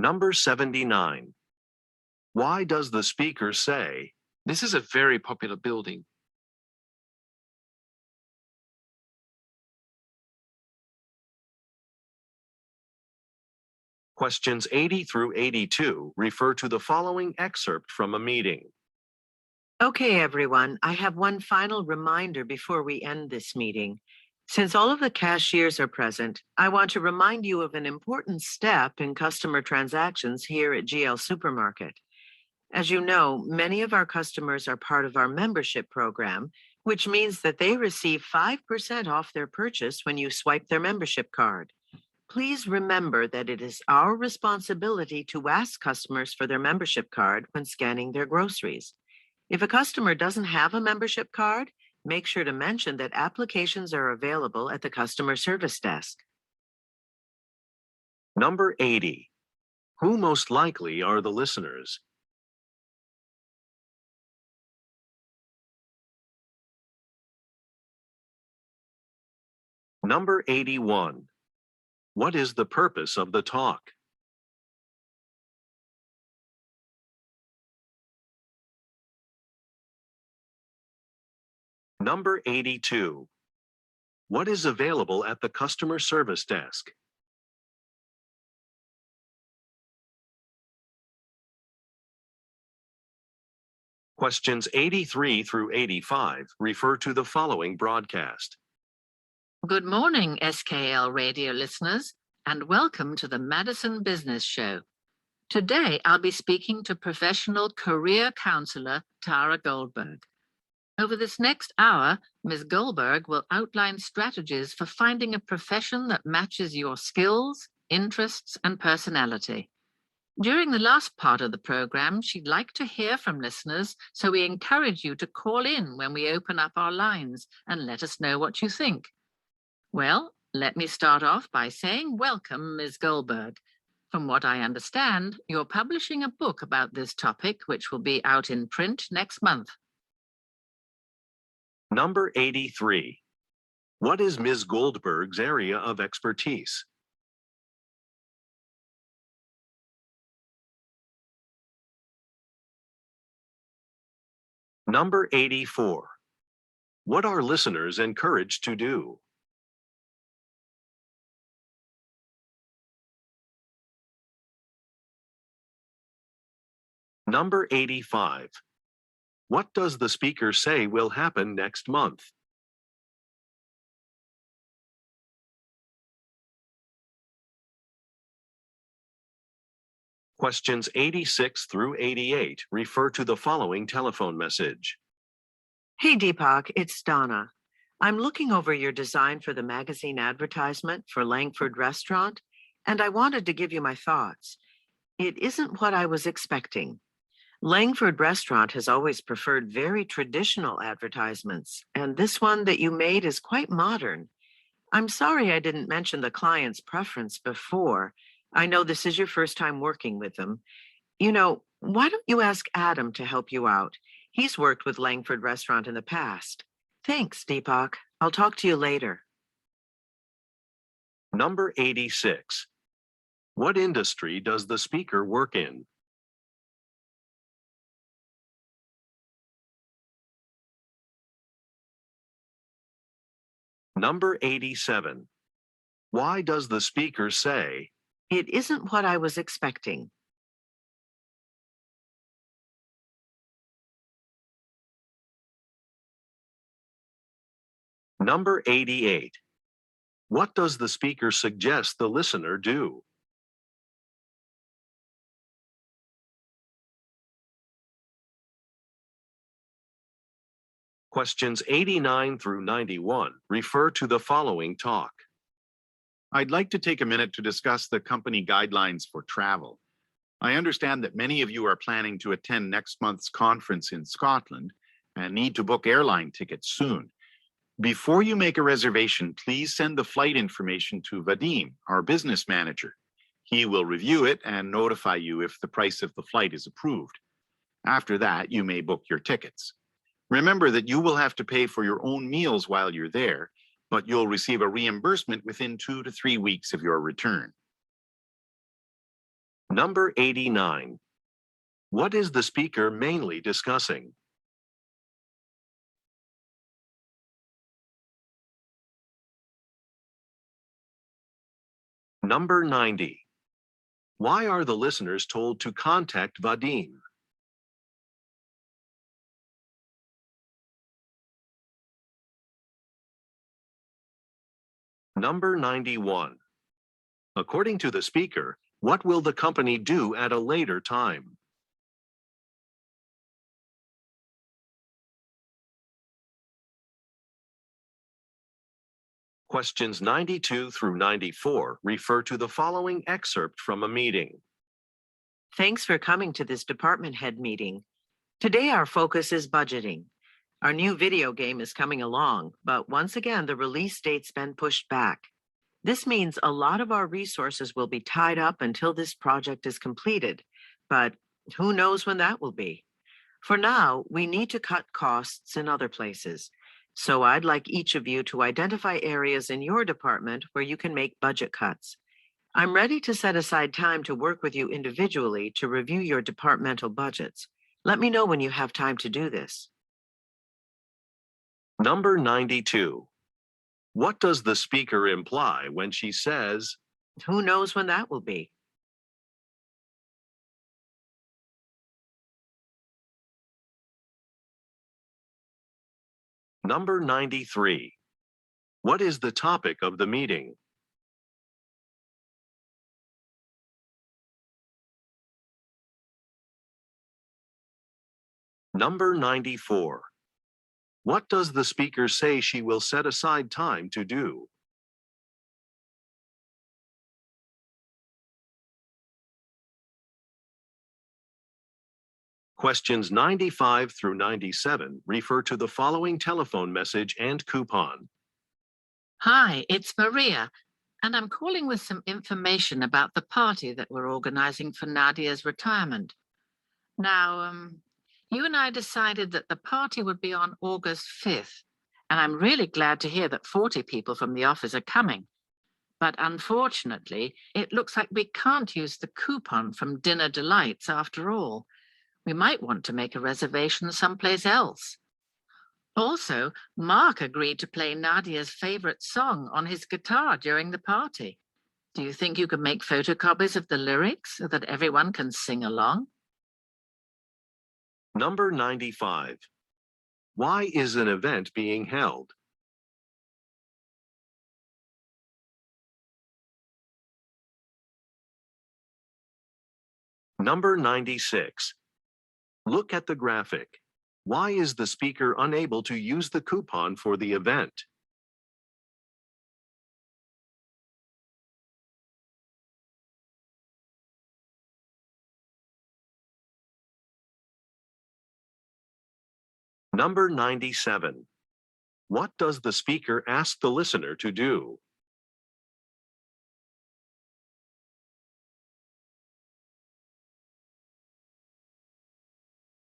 F: Number 79. Why does the speaker say,
J: This is a very popular building.
F: questions 80 through 82 refer to the following excerpt from a meeting?
I: Okay, everyone, I have one final reminder before we end this meeting. Since all of the cashiers are present, I want to remind you of an important step in customer transactions here at GL Supermarket. As you know, many of our customers are part of our membership program, which means that they receive 5% off their purchase when you swipe their membership card. Please remember that it is our responsibility to ask customers for their membership card when scanning their groceries. If a customer doesn't have a membership card, make sure to mention that applications are available at the customer service desk.
F: Number 80. Who most likely are the listeners? Number 81. What is the purpose of the talk? Number 82. What is available at the customer service desk? Questions 83 through 85 refer to the following broadcast.
H: Good morning, SKL radio listeners, and welcome to the Madison Business Show. Today, I'll be speaking to professional career counselor Tara Goldberg. Over this next hour, Ms. Goldberg will outline strategies for finding a profession that matches your skills, interests, and personality. During the last part of the program, she'd like to hear from listeners, so we encourage you to call in when we open up our lines and let us know what you think. Well, let me start off by saying welcome, Ms. Goldberg. From what I understand, you're publishing a book about this topic, which will be out in print next month.
F: Number 83. What is Ms. Goldberg's area of expertise? Number 84. What are listeners encouraged to do? Number 85. What does the speaker say will happen next month? Questions 86 through 88 refer to the following telephone message.
I: Hey, Deepak, it's Donna. I'm looking over your design for the magazine advertisement for Langford Restaurant, and I wanted to give you my thoughts. It isn't what I was expecting. Langford Restaurant has always preferred very traditional advertisements, and this one that you made is quite modern. I'm sorry I didn't mention the client's preference before. I know this is your first time working with them. You know, why don't you ask Adam to help you out? He's worked with Langford Restaurant in the past. Thanks, Deepak. I'll talk to you later.
F: Number 86. What industry does the speaker work in? Number 87. Why does the speaker say,
I: It isn't what I was expecting?
F: Number 88. What does the speaker suggest the listener do? Questions 89 through 91 refer to the following talk.
G: I'd like to take a minute to discuss the company guidelines for travel. I understand that many of you are planning to attend next month's conference in Scotland and need to book airline tickets soon. Before you make a reservation, please send the flight information to Vadim, our business manager. He will review it and notify you if the price of the flight is approved. After that, you may book your tickets. Remember that you will have to pay for your own meals while you're there, but you'll receive a reimbursement within 2 to 3 weeks of your return.
F: Number 89. What is the speaker mainly discussing? Number 90. Why are the listeners told to contact Vadim? Number 91. According to the speaker, what will the company do at a later time? Questions 92 through 94 refer to the following excerpt from a meeting.
I: Thanks for coming to this department head meeting. Today, our focus is budgeting. Our new video game is coming along, but once again, the release date's been pushed back. This means a lot of our resources will be tied up until this project is completed, but who knows when that will be. For now, we need to cut costs in other places. So I'd like each of you to identify areas in your department where you can make budget cuts. I'm ready to set aside time to work with you individually to review your departmental budgets. Let me know when you have time to do this.
F: Number 92. What does the speaker imply when she says,
I: Who knows when that will be?
F: Number 93. What is the topic of the meeting? Number 94. What does the speaker say she will set aside time to do? Questions 95 through 97 refer to the following telephone message and coupon.
H: Hi, it's Maria, and I'm calling with some information about the party that we're organizing for Nadia's retirement. Now, you and I decided that the party would be on August 5th, and I'm really glad to hear that 40 people from the office are coming. But unfortunately, it looks like we can't use the coupon from Dinner Delights after all. We might want to make a reservation someplace else. Also, Mark agreed to play Nadia's favorite song on his guitar during the party. Do you think you could make photocopies of the lyrics so that everyone can sing along?
F: Number 95. Why is an event being held? Number 96. Look at the graphic. Why is the speaker unable to use the coupon for the event? Number 97. What does the speaker ask the listener to do?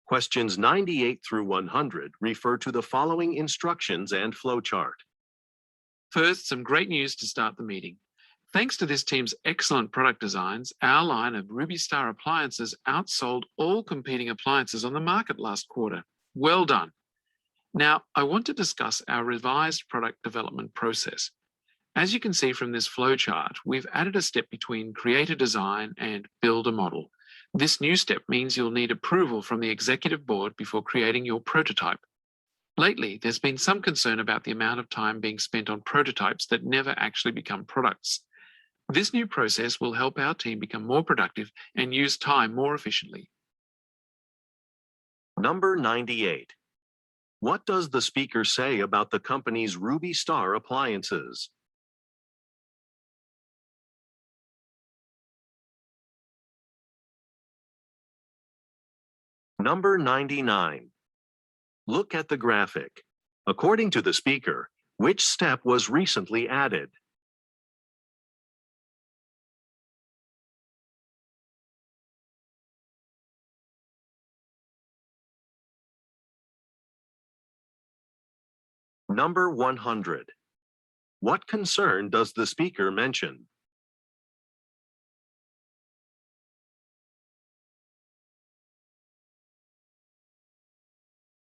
F: Questions 98 through 100 refer to the following instructions and flowchart.
J: First, some great news to start the meeting. Thanks to this team's excellent product designs, our line of Ruby Star appliances outsold all competing appliances on the market last quarter. Well done. Now, I want to discuss our revised product development process. As you can see from this flowchart, we've added a step between create a design and build a model. This new step means you'll need approval from the executive board before creating your prototype. Lately, there's been some concern about the amount of time being spent on prototypes that never actually become products. This new process will help our team become more productive and use time more efficiently.
F: Number 98. What does the speaker say about the company's Ruby Star appliances? Number 99. Look at the graphic. According to the speaker, which step was recently added? Number 100. What concern does the speaker mention?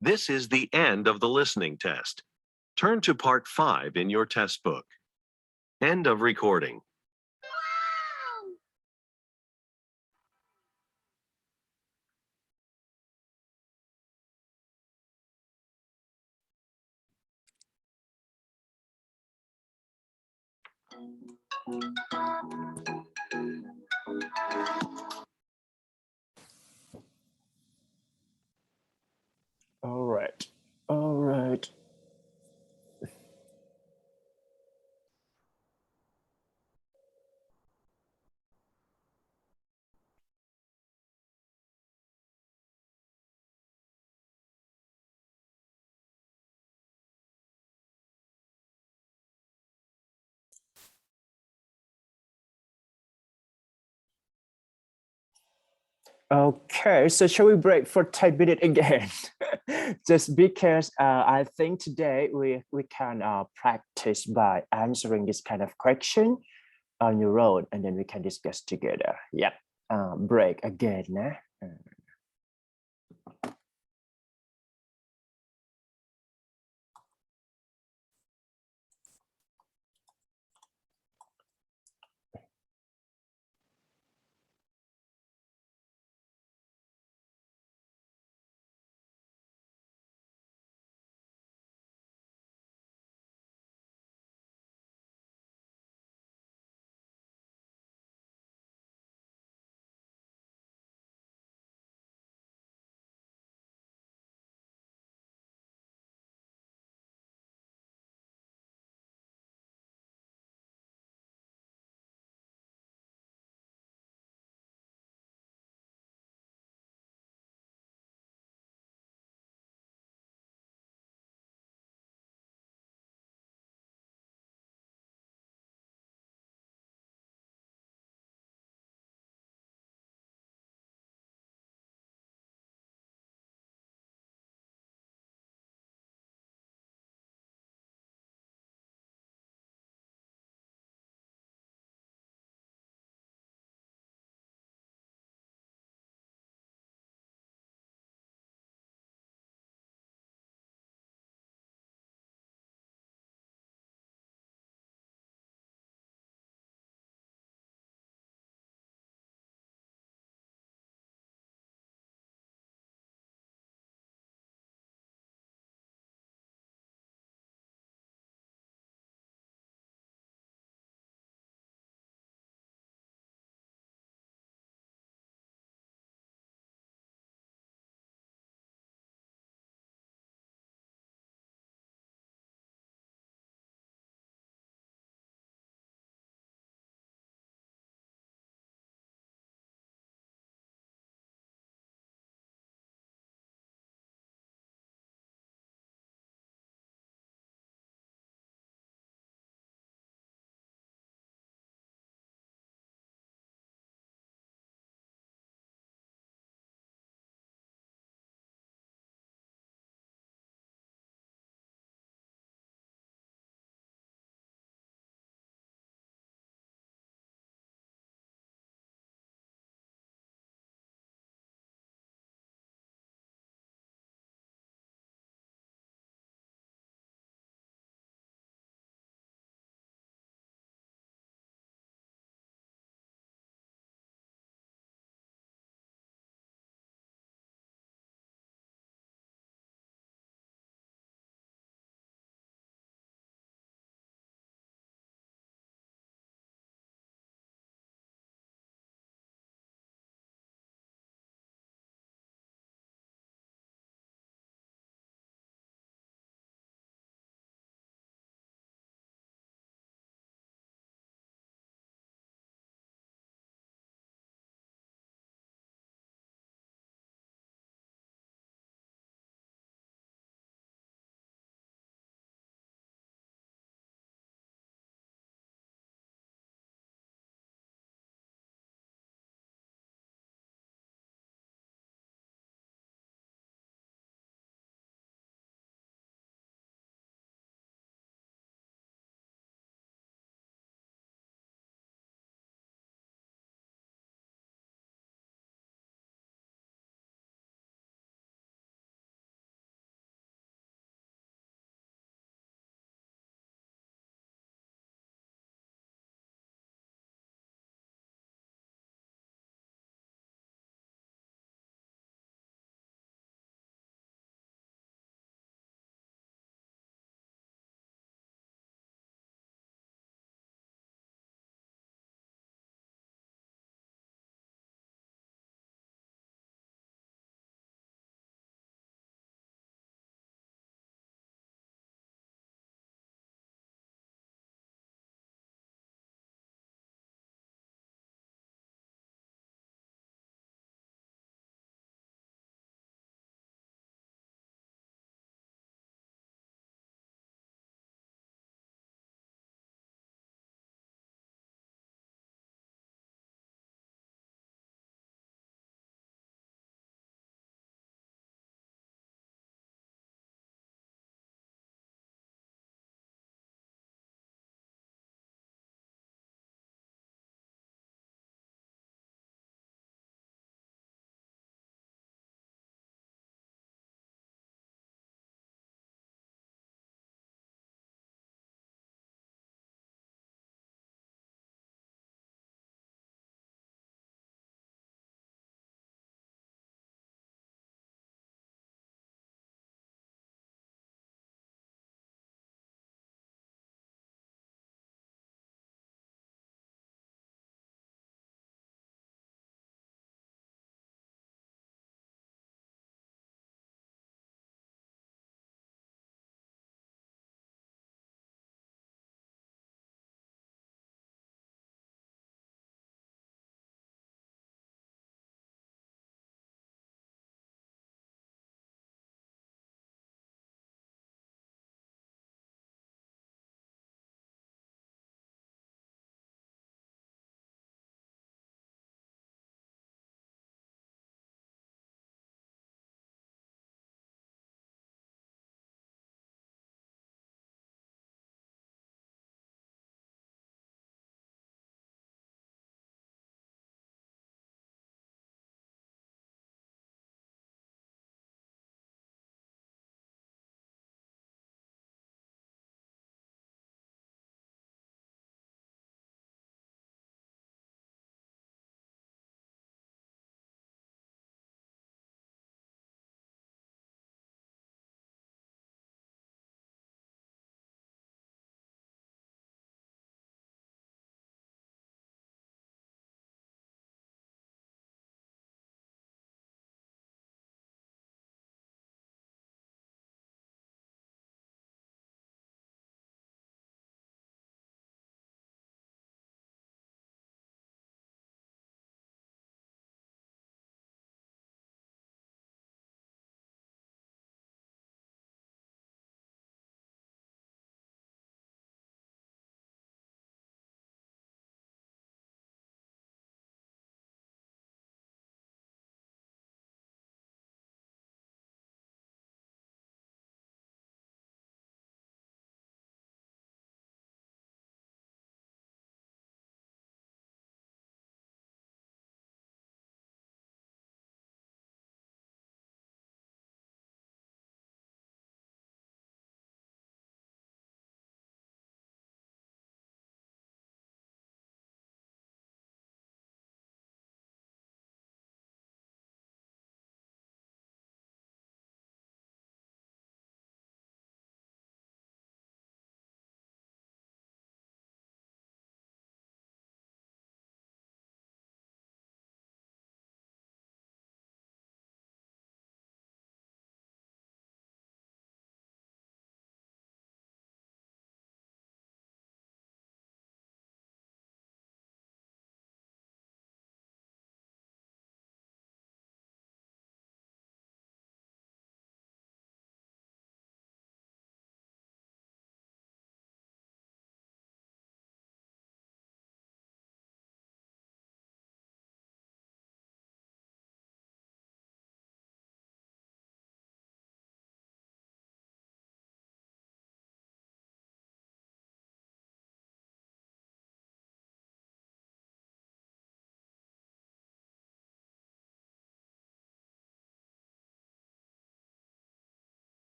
F: This is the end of the listening test. Turn to part 5 in your test book. End of recording.
A: All right. All right. Okay, so shall we break for 10 minutes again? Just because I think today we can practice by answering this kind of question on your own, and then we can discuss together. Yep. Break again. Nah?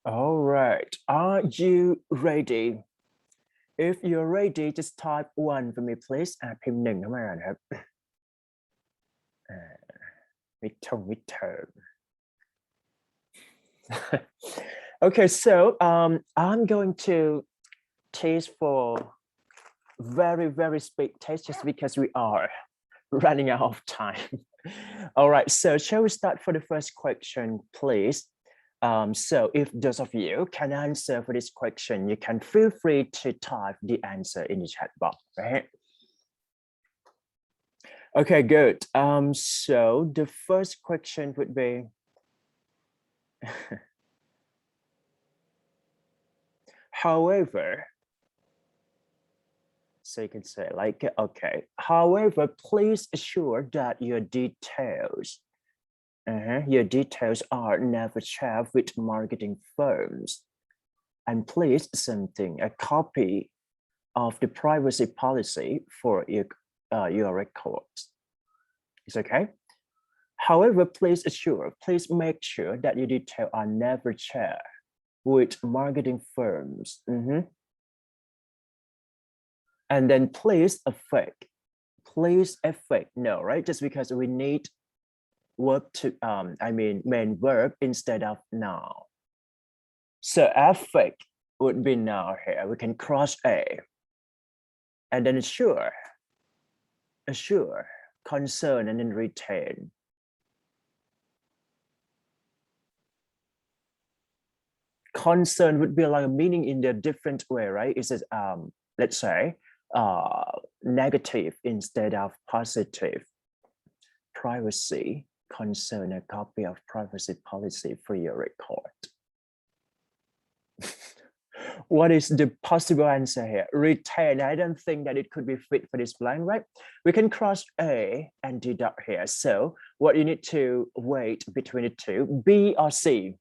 A: All right. Are you ready? If you're ready, just type 1 for me, please. พิมพ์ 1 เข้ามานะครับ midterm. Okay, so I'm going to test for very speed test just because we are running out of time. All right, so shall we start for the first question, please? So if those of you can answer for this question, you can feel free to type the answer in the chat box, right? Okay, good. So the first question would be, however, so you can say like, okay, however, please assure that your details are never shared with marketing firms. And please something, a copy of the privacy policy for your records. It's okay. However, please make sure that your details are never shared with marketing firms. And then please affect, no, right? Just because we need verb to, main verb instead of now. So affect would be now here. We can cross A. And then assure, concern, and then retain. Concern would be like a meaning in a different way, right? It says, let's say, negative instead of positive. Privacy, concern, a copy of privacy policy for your record. What is the possible answer here? Retain. I don't think that it could be fit for this blank, right? We can cross A and deduct here. So what you need to wait between the two, B or C?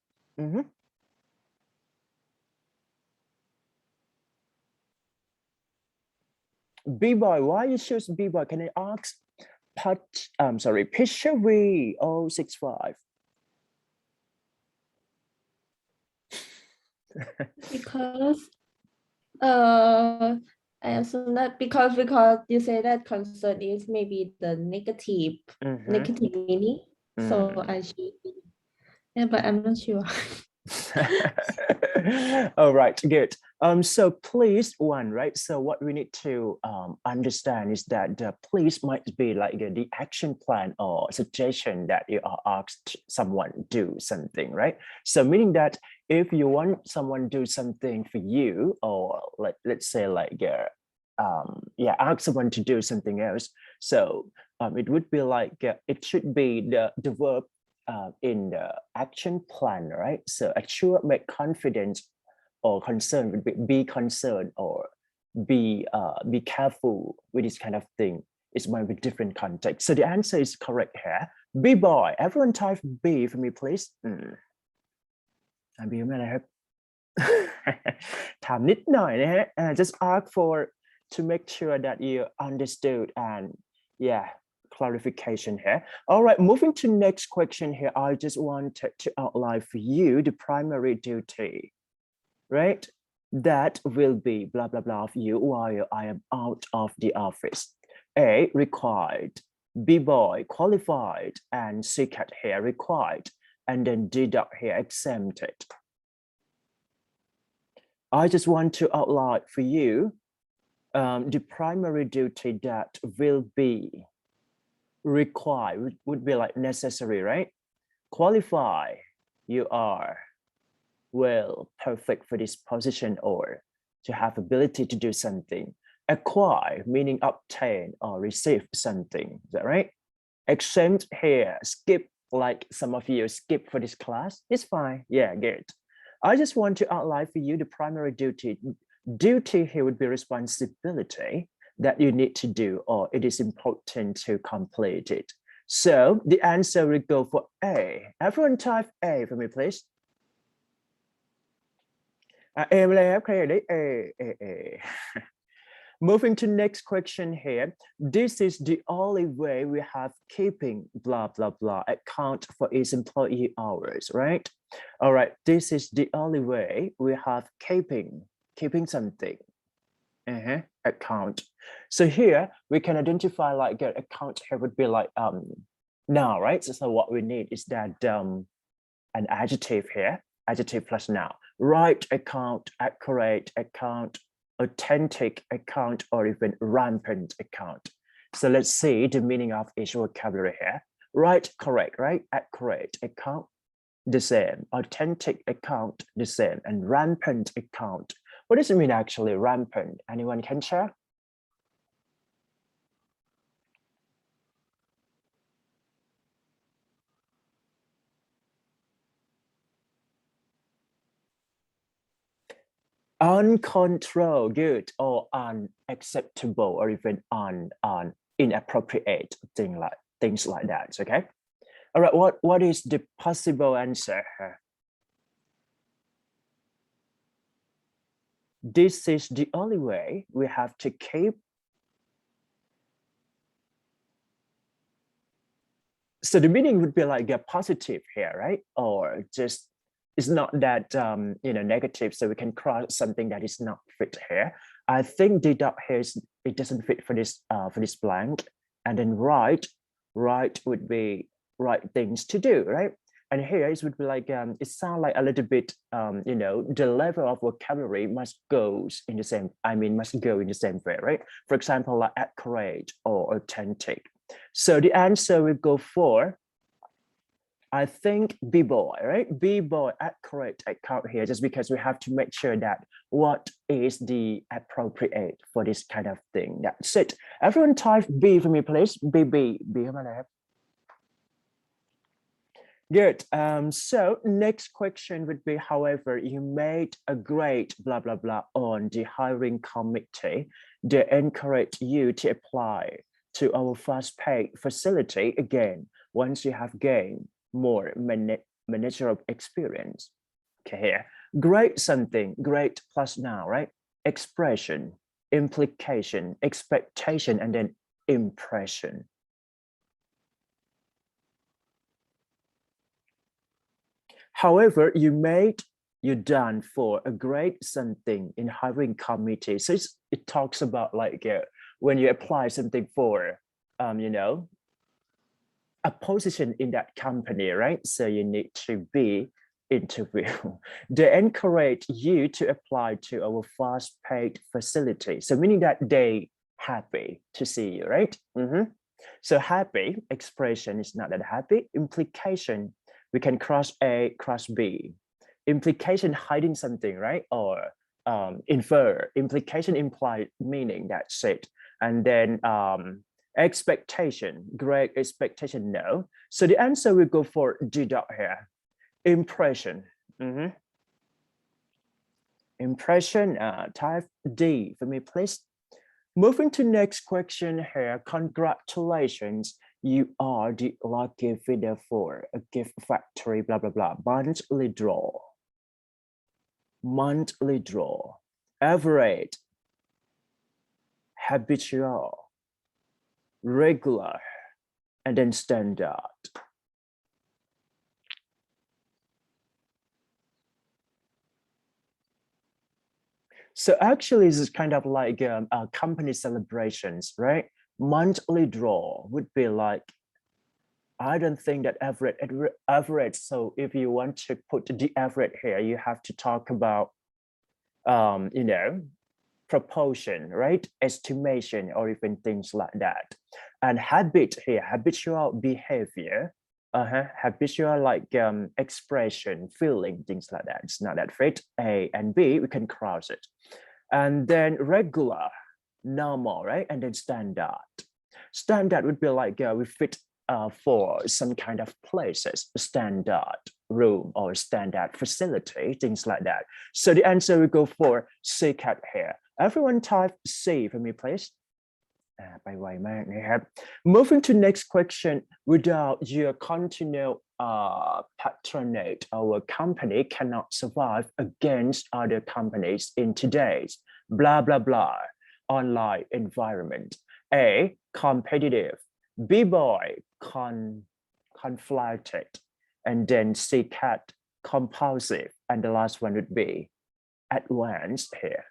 A: B-boy, why you choose B-boy? Can I ask? Picture V065.
K: Because I assume that because you say that concern is maybe the negative meaning. So I choose, yeah, but I'm not sure.
A: All right, good. So please one, right? So what we need to understand is that the please might be like the action plan or suggestion that you are asked someone do something, right? So meaning that if you want someone do something for you, or let's say like ask someone to do something else. So it would be like it should be the verb in the action plan, right? So assure, make confident, or concern would be concerned, or be careful with this kind of thing. It might be different context. So the answer is correct here. B-boy, everyone type B for me, please. B ไม่อะไรครับ ถามนิดหน่อยนะฮะ just ask for to make sure that you understood, and yeah, clarification here. All right, moving to next question here. I just wanted to outline for you the primary duty, right? That will be blah blah blah of you while I am out of the office. A, required. B-boy, qualified. And C-cat here, required. And then deduct here, exempted. I just want to outline for you the primary duty that will be required would be like necessary, right? Qualify, you are well perfect for this position or to have ability to do something. Acquire, meaning obtain or receive something. Is that right? Exempt here, skip, like some of you skip for this class. It's fine. Yeah, good. I just want to outline for you the primary duty. Duty here would be responsibility that you need to do, or it is important to complete it. So the answer will go for A. Everyone type A for me, please. A มาเลยครับ ใครอยากได้ A. Moving to next question here. This is the only way we have keeping blah blah blah account for its employee hours, right? All right, this is the only way we have keeping something. Account. So here we can identify like an account here would be like now, right? So what we need is that an adjective here, adjective plus now. Right account, accurate account, authentic account, or even rampant account. So let's see the meaning of each vocabulary here. Right, correct, right? Accurate account, the same. Authentic account, the same. And rampant account. What does it mean actually, rampant? Anyone can share? Uncontrolled, good, or unacceptable, or even inappropriate, things like that. Okay. All right. What is the possible answer here? This is the only way we have to keep. So the meaning would be like a positive here, right? Or just it's not that negative, so we can cross something that is not fit here. I think the dot here it doesn't fit for this blank, and then right would be right things to do, right? And here it would be like it sounds like a little bit the level of vocabulary must go in the same way, right? For example, like accurate or authentic. So the answer will go for, I think, B-boy, right? B-boy, accurate account here, just because we have to make sure that what is the appropriate for this kind of thing. That's it. Everyone type B for me, please. B. Good. So next question would be, however, you made a great blah, blah, blah on the hiring committee. They encourage you to apply to our fast pay facility again once you have gained more managerial experience. Okay, here, great something, great plus now, right? Expression, implication, expectation, and then impression. However, you're done for a great something in hiring committee. So it talks about like when you apply something for, a position in that company, right? So you need to be interviewed. They encourage you to apply to our fast paid facility. So meaning that they happy to see you, right? So happy expression is not that happy. Implication, we can cross A, cross B. Implication hiding something, right? Or infer. Implication implied meaning, that's it. And then expectation, great expectation, no. So the answer will go for D dot here. Impression. Impression, type D for me, please. Moving to next question here. Congratulations, you are the lucky winner for a gift factory, blah, blah, blah. Monthly draw. Monthly draw. Average. Habitual. Regular. And then standard. So actually, this is kind of like company celebrations, right? Monthly draw would be like, I don't think that average. So if you want to put the average here, you have to talk about, proportion, right? Estimation, or even things like that. And habit here, habitual behavior, habitual like expression, feeling, things like that. It's not that fit. A and B, we can cross it. And then regular, normal, right? And then standard. Standard would be like we fit for some kind of places, standard room or standard facility, things like that. So the answer will go for C cat here. Everyone type C for me, please. Moving to next question. Without your continual patronage, our company cannot survive against other companies in today's blah, blah, blah online environment. A, competitive. B, boy, conflicted. And then C, cat, compulsive, and the last one would be advanced here.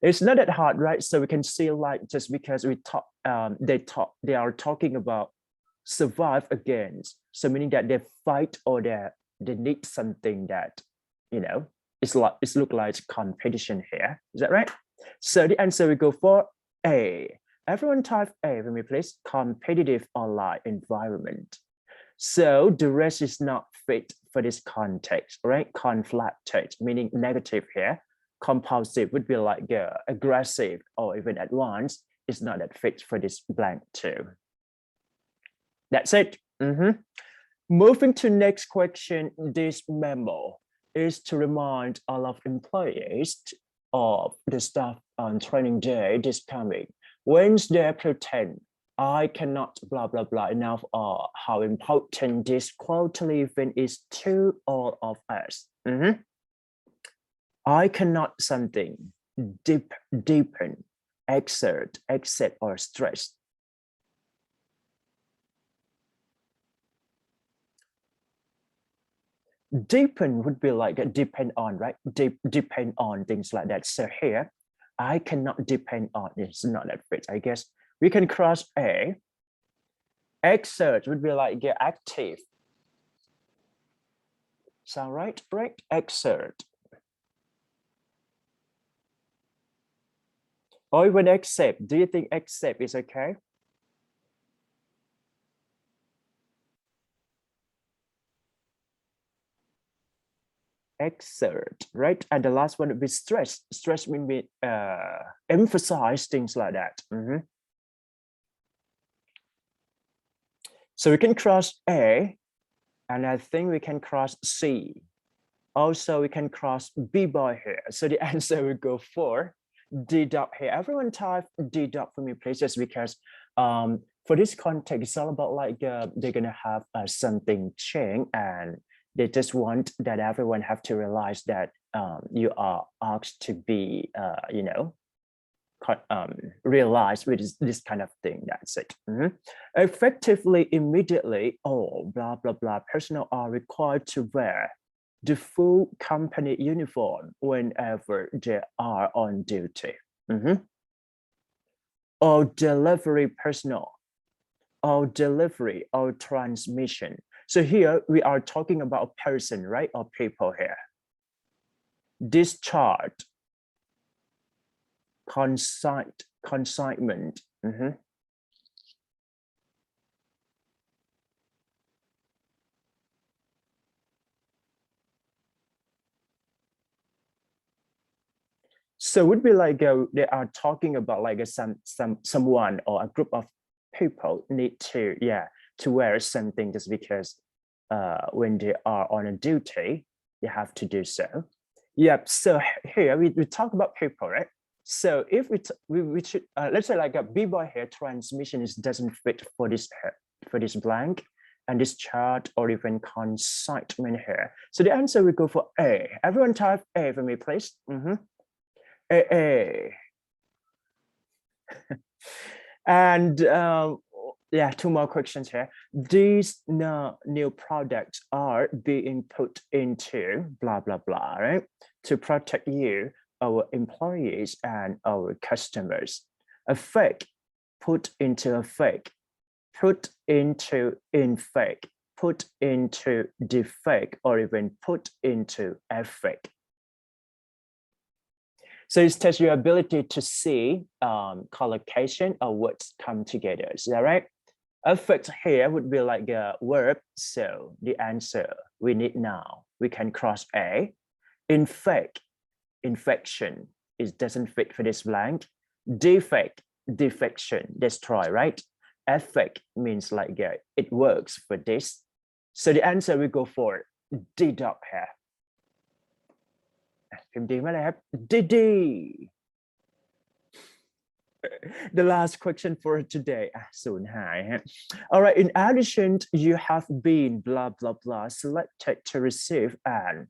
A: It's not that hard, right? So we can see like just because we talk, they are talking about survive against, so meaning that they fight or they need something that, you know, it's look like competition here. Is that right? So the answer we go for A. Everyone type A for me, please. Competitive online environment. So the rest is not fit for this context, right? Conflicted, meaning negative here. Compulsive would be like aggressive or even advanced. It's not that fit for this blank too. That's it. Moving to next question. This memo is to remind all of employees of the staff on training day this coming Wednesday, April 10. I cannot blah blah blah enough how important this quarterly event is to all of us. I cannot something deepen, exert, accept, or stress. Deepen would be like a depend on, right? Depend on things like that. So here, I cannot depend on. It's not that fit. I guess we can cross A. Exert would be like get active. Sound right? Right? Exert. Or even accept. Do you think accept is okay? Exert, right? And the last one would be stress. Stress means be emphasize things like that. So we can cross A, and I think we can cross C. Also, we can cross B boy here. So the answer will go for D dot here. Everyone type D dot for me, please, just because for this context, it's all about like they're gonna have something change, and they just want that everyone have to realize that you are asked to be, you know, realize with this kind of thing. That's it. Effectively, immediately, all blah blah blah. Personnel are required to wear the full company uniform whenever they are on duty. Or delivery personnel, or delivery, or transmission. So here we are talking about a person, right? Or people here. Discharge, consignment. So it would be like they are talking about like someone or a group of people need to to wear something just because when they are on a duty they have to do so. So here we talk about people, right? So if we should let's say like a b-boy here, transmission doesn't fit for this blank and this chart or even consignment here. So the answer will go for A. Everyone type A for me, please. A. And two more questions here. These new products are being put into blah blah blah, right, to protect you, our employees, and our customers. A fake, put into a fake, put into in fake, put into the fake, or even put into a fake. So it tests your ability to see collocation of words come together. Is that right? Affect here would be like a verb. So the answer we need now, we can cross A. Infect, infection, it doesn't fit for this blank. Defect, defection, destroy, right? Affect means like it works for this. So the answer we go for D dot here. The last question for today. All right, in addition, you have been blah blah blah selected to receive an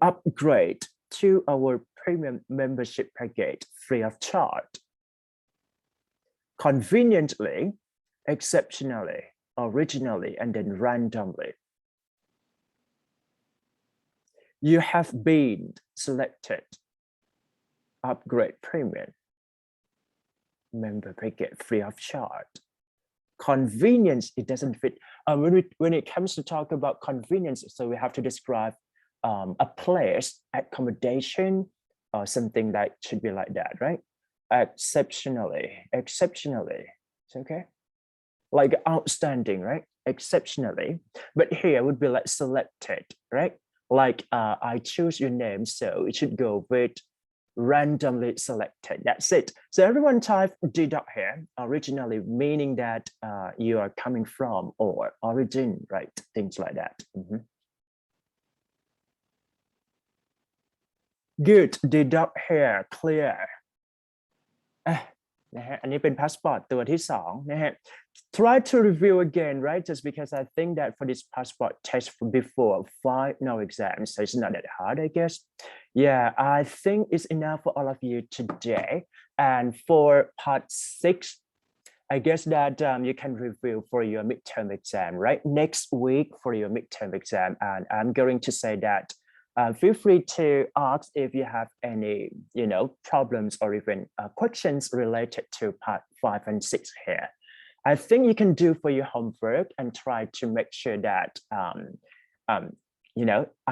A: upgrade to our premium membership package free of charge. Conveniently, exceptionally, originally, and then randomly. You have been selected. Upgrade premium. Member packet free of charge. Convenience, it doesn't fit. When it comes to talk about convenience, so we have to describe a place, accommodation, or something that should be like that, right? Exceptionally, it's okay. Like outstanding, right? Exceptionally, but here would be like selected, right? Like I choose your name, so it should go with randomly selected. That's it. So everyone type D dot here, originally, meaning that you are coming from or origin, right? Things like that. Good. D dot here, clear. อันนี้เป็น passport ตัวที่สองนะฮะ Try to review again, right? Just because I think that for this passport test before 5 no exams, so it's not that hard, I guess. Yeah, I think it's enough for all of you today. And for part 6, I guess that you can review for your midterm exam, right? Next week for your midterm exam. And I'm going to say that feel free to ask if you have any, problems or even questions related to part 5 and 6 here. I think you can do for your homework and try to make sure that,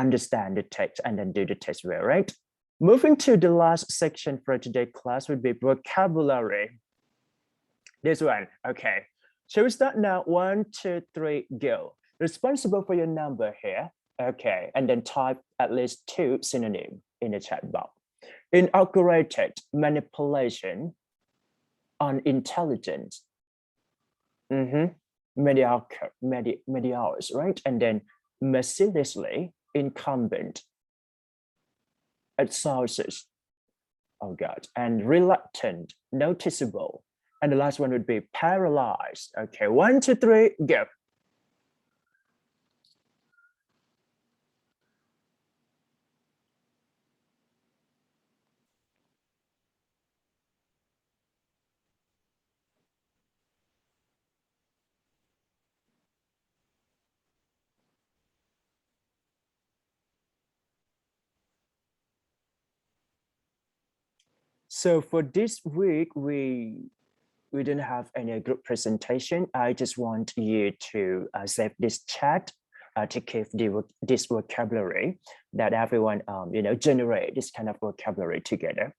A: understand the text and then do the test well, right? Moving to the last section for today's class would be vocabulary. This one, okay. Shall we start now? 1, 2, 3, go. Responsible for your number here. Okay, and then type at least 2 synonyms in the chat box. Inaugurated, manipulation, unintelligent, mediocre, right? And then mercilessly incumbent, sources, oh God, and reluctant, noticeable. And the last one would be paralyzed. Okay, 1, 2, 3, go. So for this week, we didn't have any group presentation. I just want you to save this chat to keep this vocabulary that everyone, generate this kind of vocabulary together.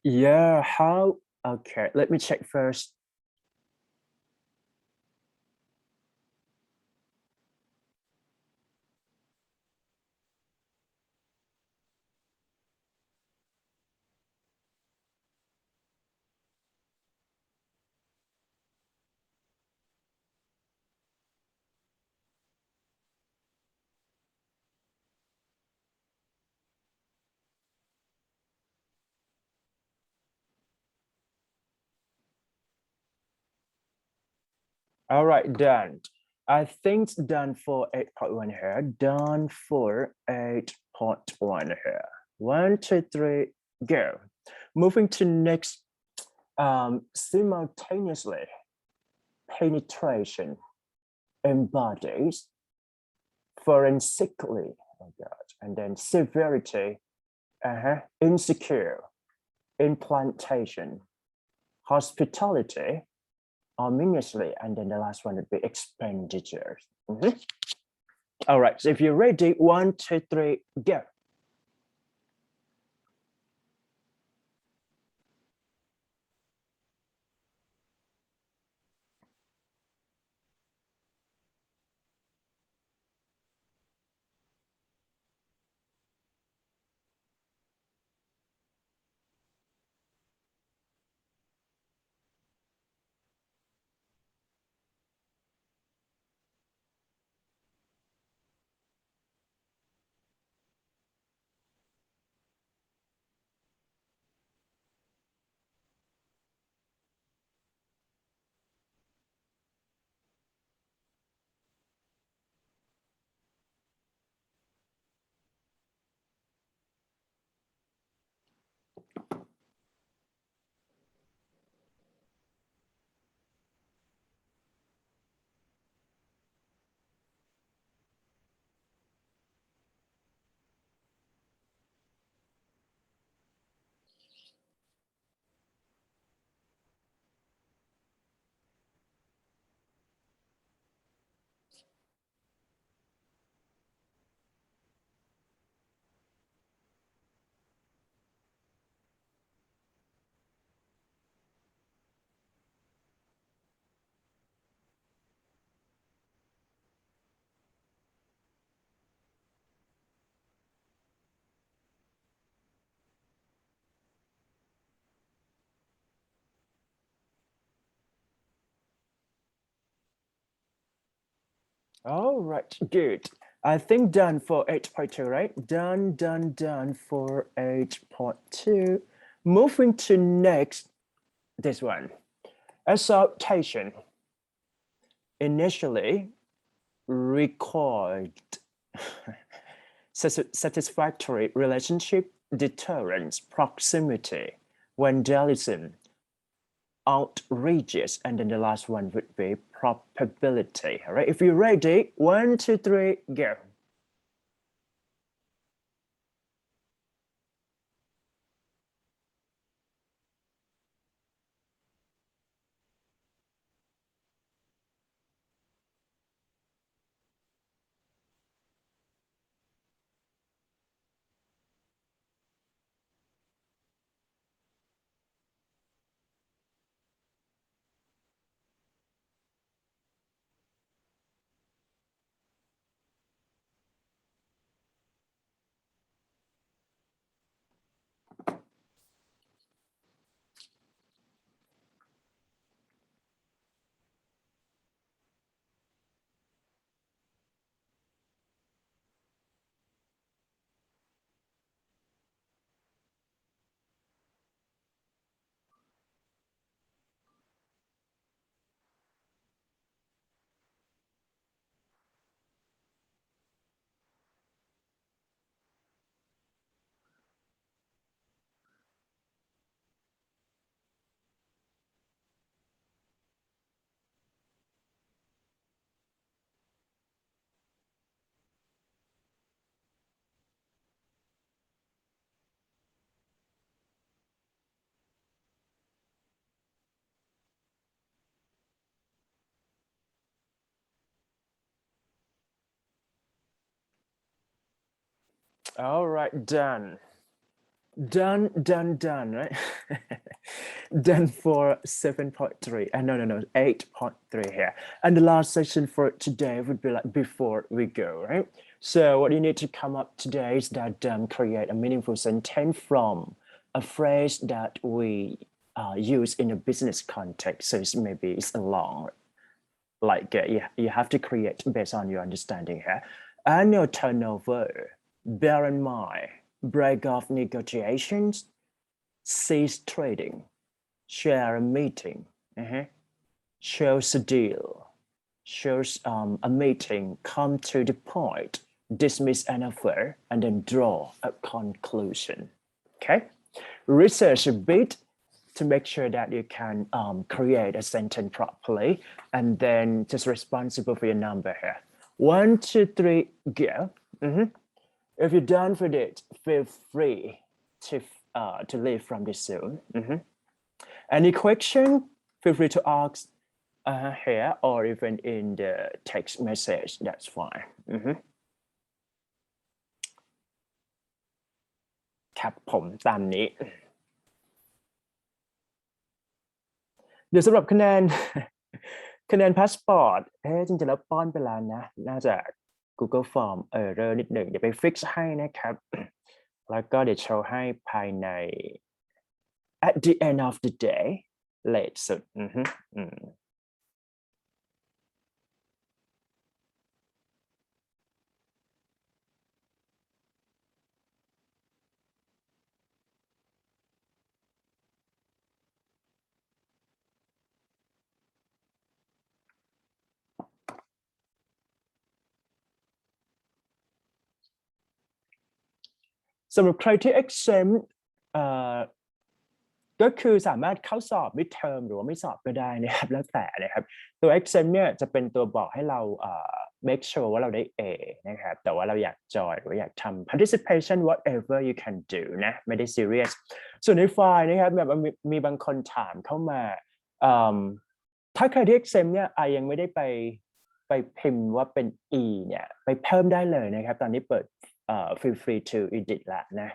A: Yeah, how? Okay, let me check first. All right, done. I think it's done for 8.1 here. Done for 8.1 here. 1, 2, 3, go. Moving to next, simultaneously, penetration, embodies, forensically, oh God, and then severity, insecure, implantation, hospitality, ominously, and then the last one would be expenditures. All right, so if you're ready, 1, 2, 3, go. All right, good. I think done for 8.2, right? Done for 8.2. Moving to next, this one. Exaltation. Initially, record. Satisfactory relationship, deterrence, proximity, vandalism, outrageous, and then the last one would be probability. All right, if you're ready, 1, 2, 3, go. All right, done, right? Done for 7.3, no, 8.3 here. And the last section for today would be like before we go, right? So what you need to come up today is that create a meaningful sentence from a phrase that we use in a business context. So maybe it's a long, like you have to create based on your understanding here. Annual turnover, bear in mind, break off negotiations, cease trading, share a meeting, shows a deal, choose a meeting, come to the point, dismiss an affair, and then draw a conclusion. Okay, research a bit to make sure that you can create a sentence properly, and then just responsible for your number here. 1, 2, 3, go. If you're done with it, feel free to leave from this Zoom. Any question? Feel free to ask here or even in the text message. That's fine. ครับผมตามนี้ เดี๋ยวสำหรับคะแนน คะแนนพาสปอร์ตจริงๆแล้วป้อนไปแล้วนะน่าจะ Google Form error นิดหนึ่งเดี๋ยวไป fix ให้นะครับ แล้วก็เดี๋ยวโชว์ให้ภายใน at the end of the day late สุดสำหรับใครที่ exempt ก็คือสามารถเข้าสอบ midterm หรือว่าไม่สอบก็ได้นะครับแล้วแต่นะครับตัว exempt เนี่ยจะเป็นตัวบอกให้เราmake sure ว่าเราได้ A นะครับแต่ว่าเราอยาก join หรือว่าอยากทำ participation whatever you can do นะไม่ได้ serious ส่วนในไฟล์นะครับแบบมีบางคนถามเข้ามาถ้าใครที่ exempt เนี่ยยังไม่ได้ไปพิมพ์ว่าเป็น E เนี่ยไปเพิ่มได้เลยนะครับตอนนี้เปิดfeel free to edit ละนะ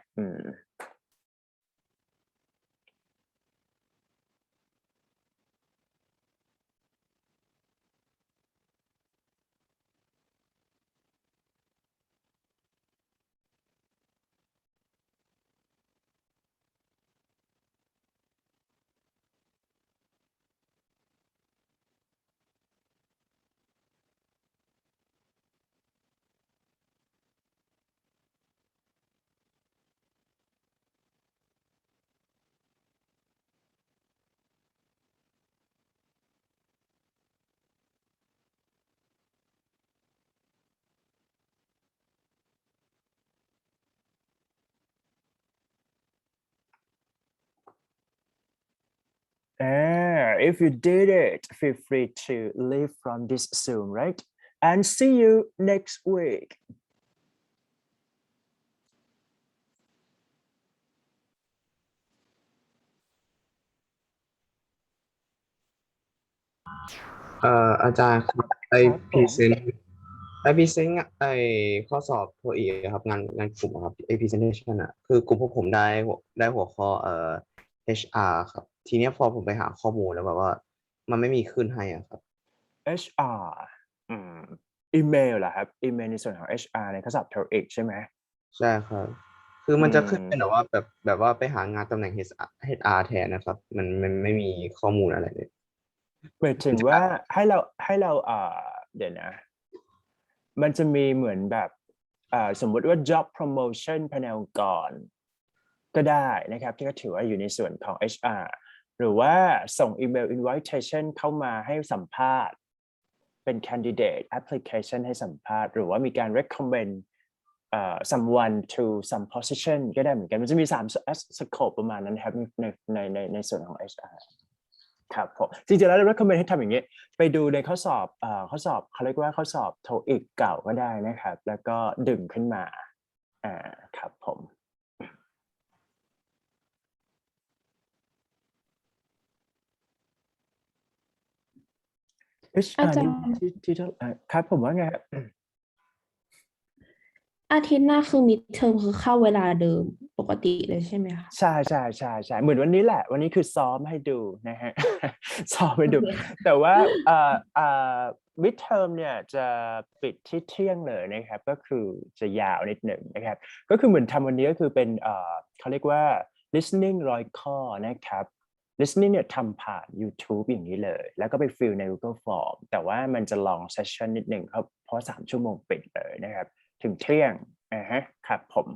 A: If you did it, feel free to leave from this Zoom, right? And see you next week.
B: Ajahn ครับไอพรีเซนต์ไอข้อสอบตัวอีกครับงานกลุ่มครับไอ presentation อ่ะคือกลุ่มพวกผมได้หัวข้อHR ครับทีเนี้ยพอผมไปหาข้อมูลแล้วแบบว่ามันไม่มีขึ้นให้อ่ะครับ
A: HR อีเมลเหรอครับอีเมลในส่วนของ HR ในข้อสอบ TOEIC ใช่ไหม
B: ใช่ครับคือมันจะขึ้นเป็นแบบว่าแบบว่าไปหางานตำแหน่ง HR แทนนะครับมันไม่มีข้อมูลอะไรเลย
A: หมายถึงว่าให้เราเดี๋ยวนะมันจะมีเหมือนแบบสมมุติว่า job promotion ภายในองค์กรก็ได้นะครับที่ก็ถือว่าอยู่ในส่วนของ HR หรือว่าส่งอีเมล invitation เข้ามาให้สัมภาษณ์เป็น candidate application ให้สัมภาษณ์หรือว่ามีการ recommend someone to some position ก็ได้เหมือนกันมันจะมี3 scope ประมาณนั้นนะครับในส่วนของ HR ครับผมจริงๆแล้วเรา recommend ให้ทำอย่างนี้ไปดูในข้อสอบเขาเรียกว่าข้อสอบ TOEIC เก่าก็ได้นะครับแล้วก็ดึงขึ้นมาครับผม
K: อาจารย์
A: ที่ครับผมว่าไง
K: อาทิตย์หน้าคือมิดเทอมคือเข้าเวลาเดิมปกติเลยใช่ไหมคะ
A: ใช่เหมือนวันนี้แหละวันนี้คือซ้อมให้ดูนะฮะ ซ้อมให้ดูแต่ว่ามิดเทอมเนี่ยจะปิดที่เที่ยงเลยนะครับก็คือจะยาวนิดหนึ่งนะครับก็คือเหมือนทำวันนี้ก็คือเป็นเขาเรียกว่า listening 100 ข้อนะครับ listening เนี่ยทำผ่าน YouTube อย่างนี้เลยแล้วก็ไปฟิลใน Google Form แต่ว่ามันจะ long session นิดหนึ่งเพราะ3 ชั่วโมงปิดเลยนะครับถึงเที่ยงครับผม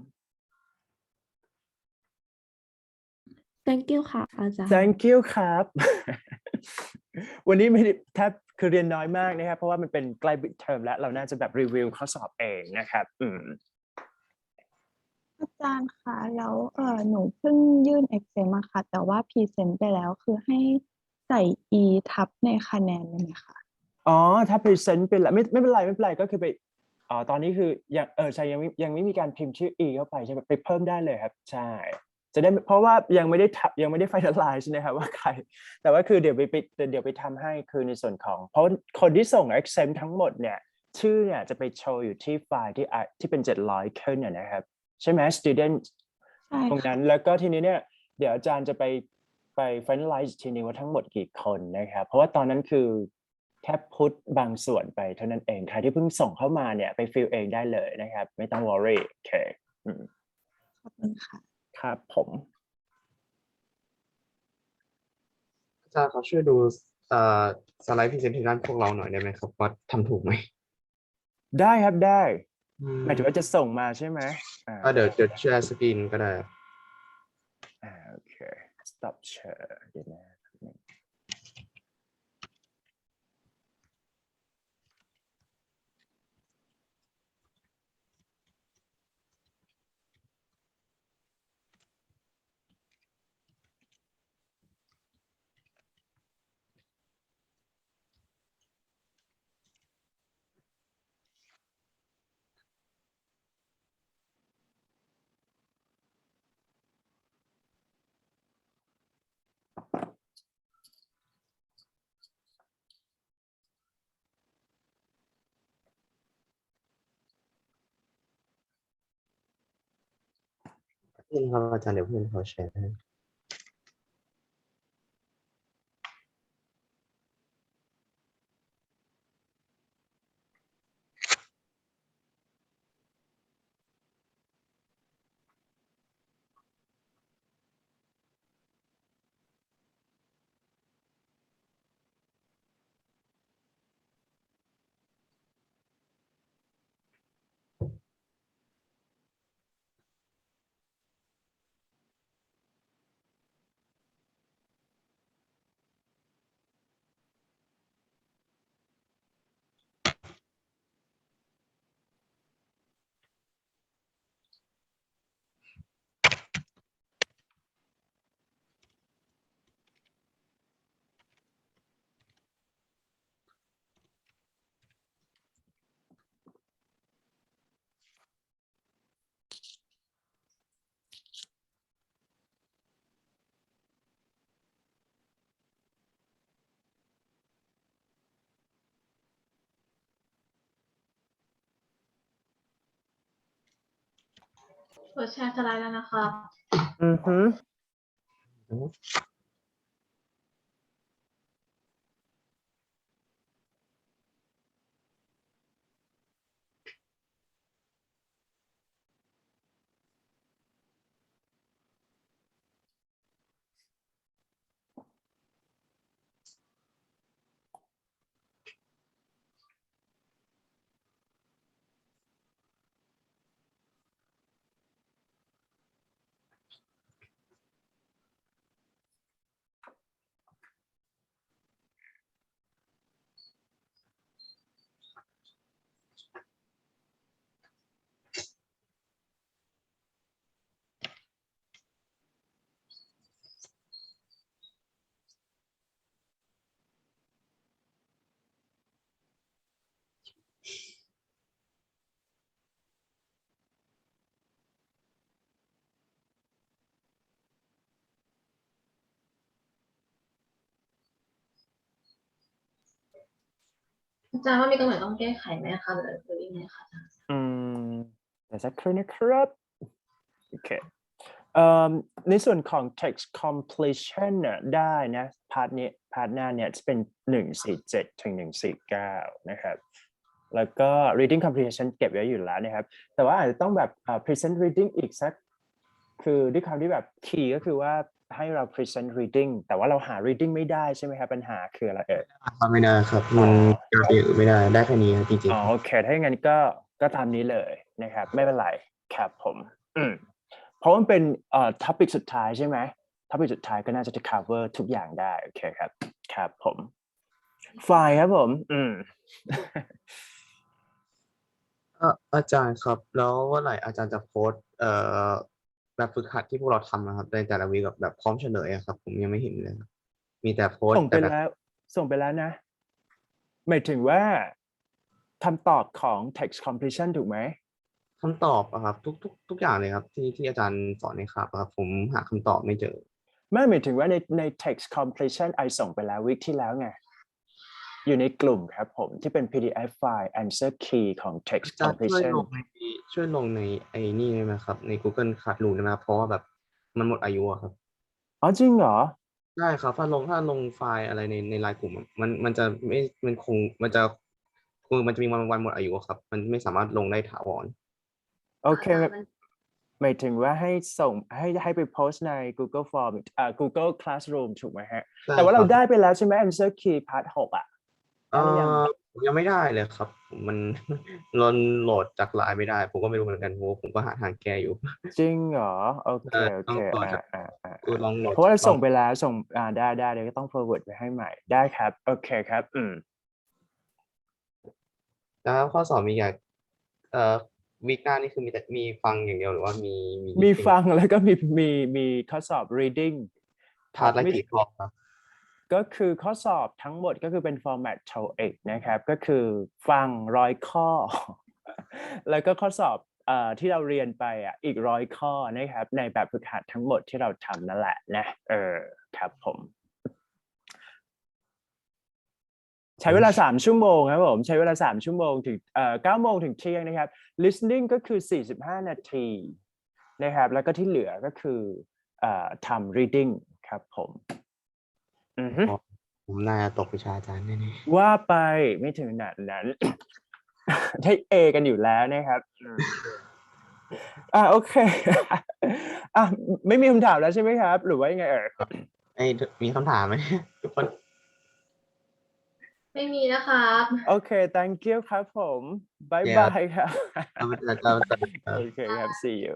K: thank you ค่ะอาจารย์
A: thank you ครับ วันนี้ไม่ได้แทบ คือเรียนน้อยมากนะครับเพราะว่ามันเป็นใกล้ปิดเทอมแล้วเราน่าจะแบบรีวิวข้อสอบเองนะครับ
L: อาจารย์คะแล้วหนูเพิ่งยื่น Excel มาค่ะแต่ว่าพรีเซนต์ไปแล้วคือให้ใส่ e ทับในคะแนนได้ไหมคะ
A: อ๋อถ้าพรีเซนต์เป็นละไม่เป็นไรก็คือไปตอนนี้คือยังใช่ยังไม่มีการพิมพ์ชื่อ e เข้าไปใช่ไหมไปเพิ่มได้เลยครับใช่จะได้เพราะว่ายังไม่ได้ finalize นะครับว่าใครแต่ว่าคือเดี๋ยวไปทำให้คือในส่วนของเพราะคนที่ส่ง Excel ทั้งหมดเนี่ยชื่อเนี่ยจะไปโชว์อยู่ที่ไฟล์ที่เป็น700ขึ้นนะครับใช่ไหม student ตรงนั้นแล้วก็ทีนี้เนี่ยเดี๋ยวอาจารย์จะไป finalize ทีนึงว่าทั้งหมดกี่คนนะครับเพราะว่าตอนนั้นคือแค่พุทบางส่วนไปเท่านั้นเองใครที่เพิ่งส่งเข้ามาเนี่ยไปฟิลเองได้เลยนะครับไม่ต้อง worry โอเค
L: ขอบคุณค่ะ
A: ครับผม
B: อาจารย์เขาช่วยดูสไลด์พรีเซนเทชันพวกเราหน่อยได้ไหมครับว่าทำถูกไหม
A: ได้ครับได้หมายถึงว่าจะส่งมาใช่ไหม
B: เดี๋ยวแชร์สกรีนก็ได้
A: โอเค stop share เดี๋ยวนะ
B: นี่ครับอาจารย์เดี๋ยวเพื่อนเขาแชร์ให้
C: เปิดแชร์สไลด์แล้วนะคะอาจารย์ว่ามีตรงไหนต้องแก้ไขไหมคะหรือยังไงคะ
A: แต่สักครู่นะครับโอเคในส่วนของ text completion เนี่ยได้นะพาร์ทหน้าเนี่ยจะเป็น147ถึง149นะครับแล้วก็ reading comprehension เก็บไว้อยู่แล้วนะครับแต่ว่าอาจจะต้องแบบpresent reading อีกสักคือด้วยความที่แบบ key ก็คือว่าให้เรา present reading แต่ว่าเราหา reading ไม่ได้ใช่ไหมครับปัญหาคืออะไร
B: ไม่ได้ครับมันการอื่นไม่ได้แค่นี้จริง
A: ๆโอเคถ้าอย่างนั้นก็ตามนี้เลยนะครับไม่เป็นไรครับผมเพราะมันเป็นtopic สุดท้ายใช่ไหม topic สุดท้ายก็น่าจะ cover ทุกอย่างได้โอเคครับครับผม ไฟล์ครับผม
B: อาจารย์ครับแล้วเมื่อไหร่อาจารย์จะโพสต์แบบฝึกหัดที่พวกเราทำนะครับในแต่ละวีคแบบพร้อมเฉลยอะครับผมยังไม่เห็นเลยครับมีแต่โพส
A: ส่
B: ต์
A: งไป
B: แต่แบบ
A: แล้วส่งไปแล้วนะหมายถึงว่าคำตอบของ text completion ถูกไหม
B: คำตอบอะครับทุกอย่างเลยครับที่อาจารย์สอนในคลาสครับผมหาคำตอบไม่เจอ
A: ไม่หมายถึงว่าใน text completion ไอส่งไปแล้ววีคที่แล้วไงอยู่ในกลุ่มครับผมที่เป็น PDF file answer key ของ text
B: อาจารย์ช่วย
A: completion
B: ลงในไอ้นี่ได้ไหมครับใน Google Classroom ได้ไหมครับเพราะว่าแบบมันหมดอายุอะครับ
A: อ๋อจริงเหรอ
B: ได้ครับถ้าลงไฟล์อะไรในไลน์กลุ่มอะมันจะไม่มันคงมันจะมีวันหมดอายุอะครับมันไม่สามารถลงได้ถาวร
A: โอเคหมายถึงว่าให้ส่งให้ไปโพสต์ใน Google Form Google Classroom ถูกไหมฮะแต่ว่าเราได้ไปแล้วใช่ไหม answer key part 6ได้หรือยัง
B: ยังไม่ได้เลยครับมันโหลดจากไลน์ไม่ได้ผมก็ไม่รู้เหมือนกันเพราะผมก็หาทางแก้อยู่
A: จริงเหรอโอเค
B: ต้องโหลดจากลองโหลด
A: เพราะว่าเราส่งไปแล้วส่งได้เดี๋ยวก็ต้อง forward ไปให้ใหม่ได้ครับโอเคครับ
B: แล้วข้อสอบมีอย่างวีคหน้านี่คือมีฟังอย่างเดียวหรือว่ามี
A: มีฟังแล้วก็มีข้อสอบ reading
B: พาร์ทละกี่ข้อครับ
A: ก็คือข้อสอบทั้งหมดก็คือเป็น format TOEIC นะครับก็คือฟัง100 ข้อ แล้วก็ข้อสอบที่เราเรียนไปอีก100 ข้อนะครับในแบบฝึกหัดทั้งหมดที่เราทำนั่นแหละนะครับผมใช้เวลา3 ชั่วโมงครับผมใช้เวลา3 ชั่วโมงถึง9 โมงถึงเที่ยงนะครับ listening ก็คือ45 นาทีนะครับแล้วก็ที่เหลือก็คือทำ reading ครับผม
B: ผมน่าจะตกวิชาอาจารย์แน่
A: ๆว่าไปไม่ถึงขนาดนั้น ได้ A กันอยู่แล้วนะครับโอเคไม่มีคำถามแล้วใช่ไหมครับหรือว่ายังไง
B: มีคำถามไหมทุกคน
C: ไม่มีนะครับ
A: โอเค thank you ครับผมบายบายครับโอเคครับ see you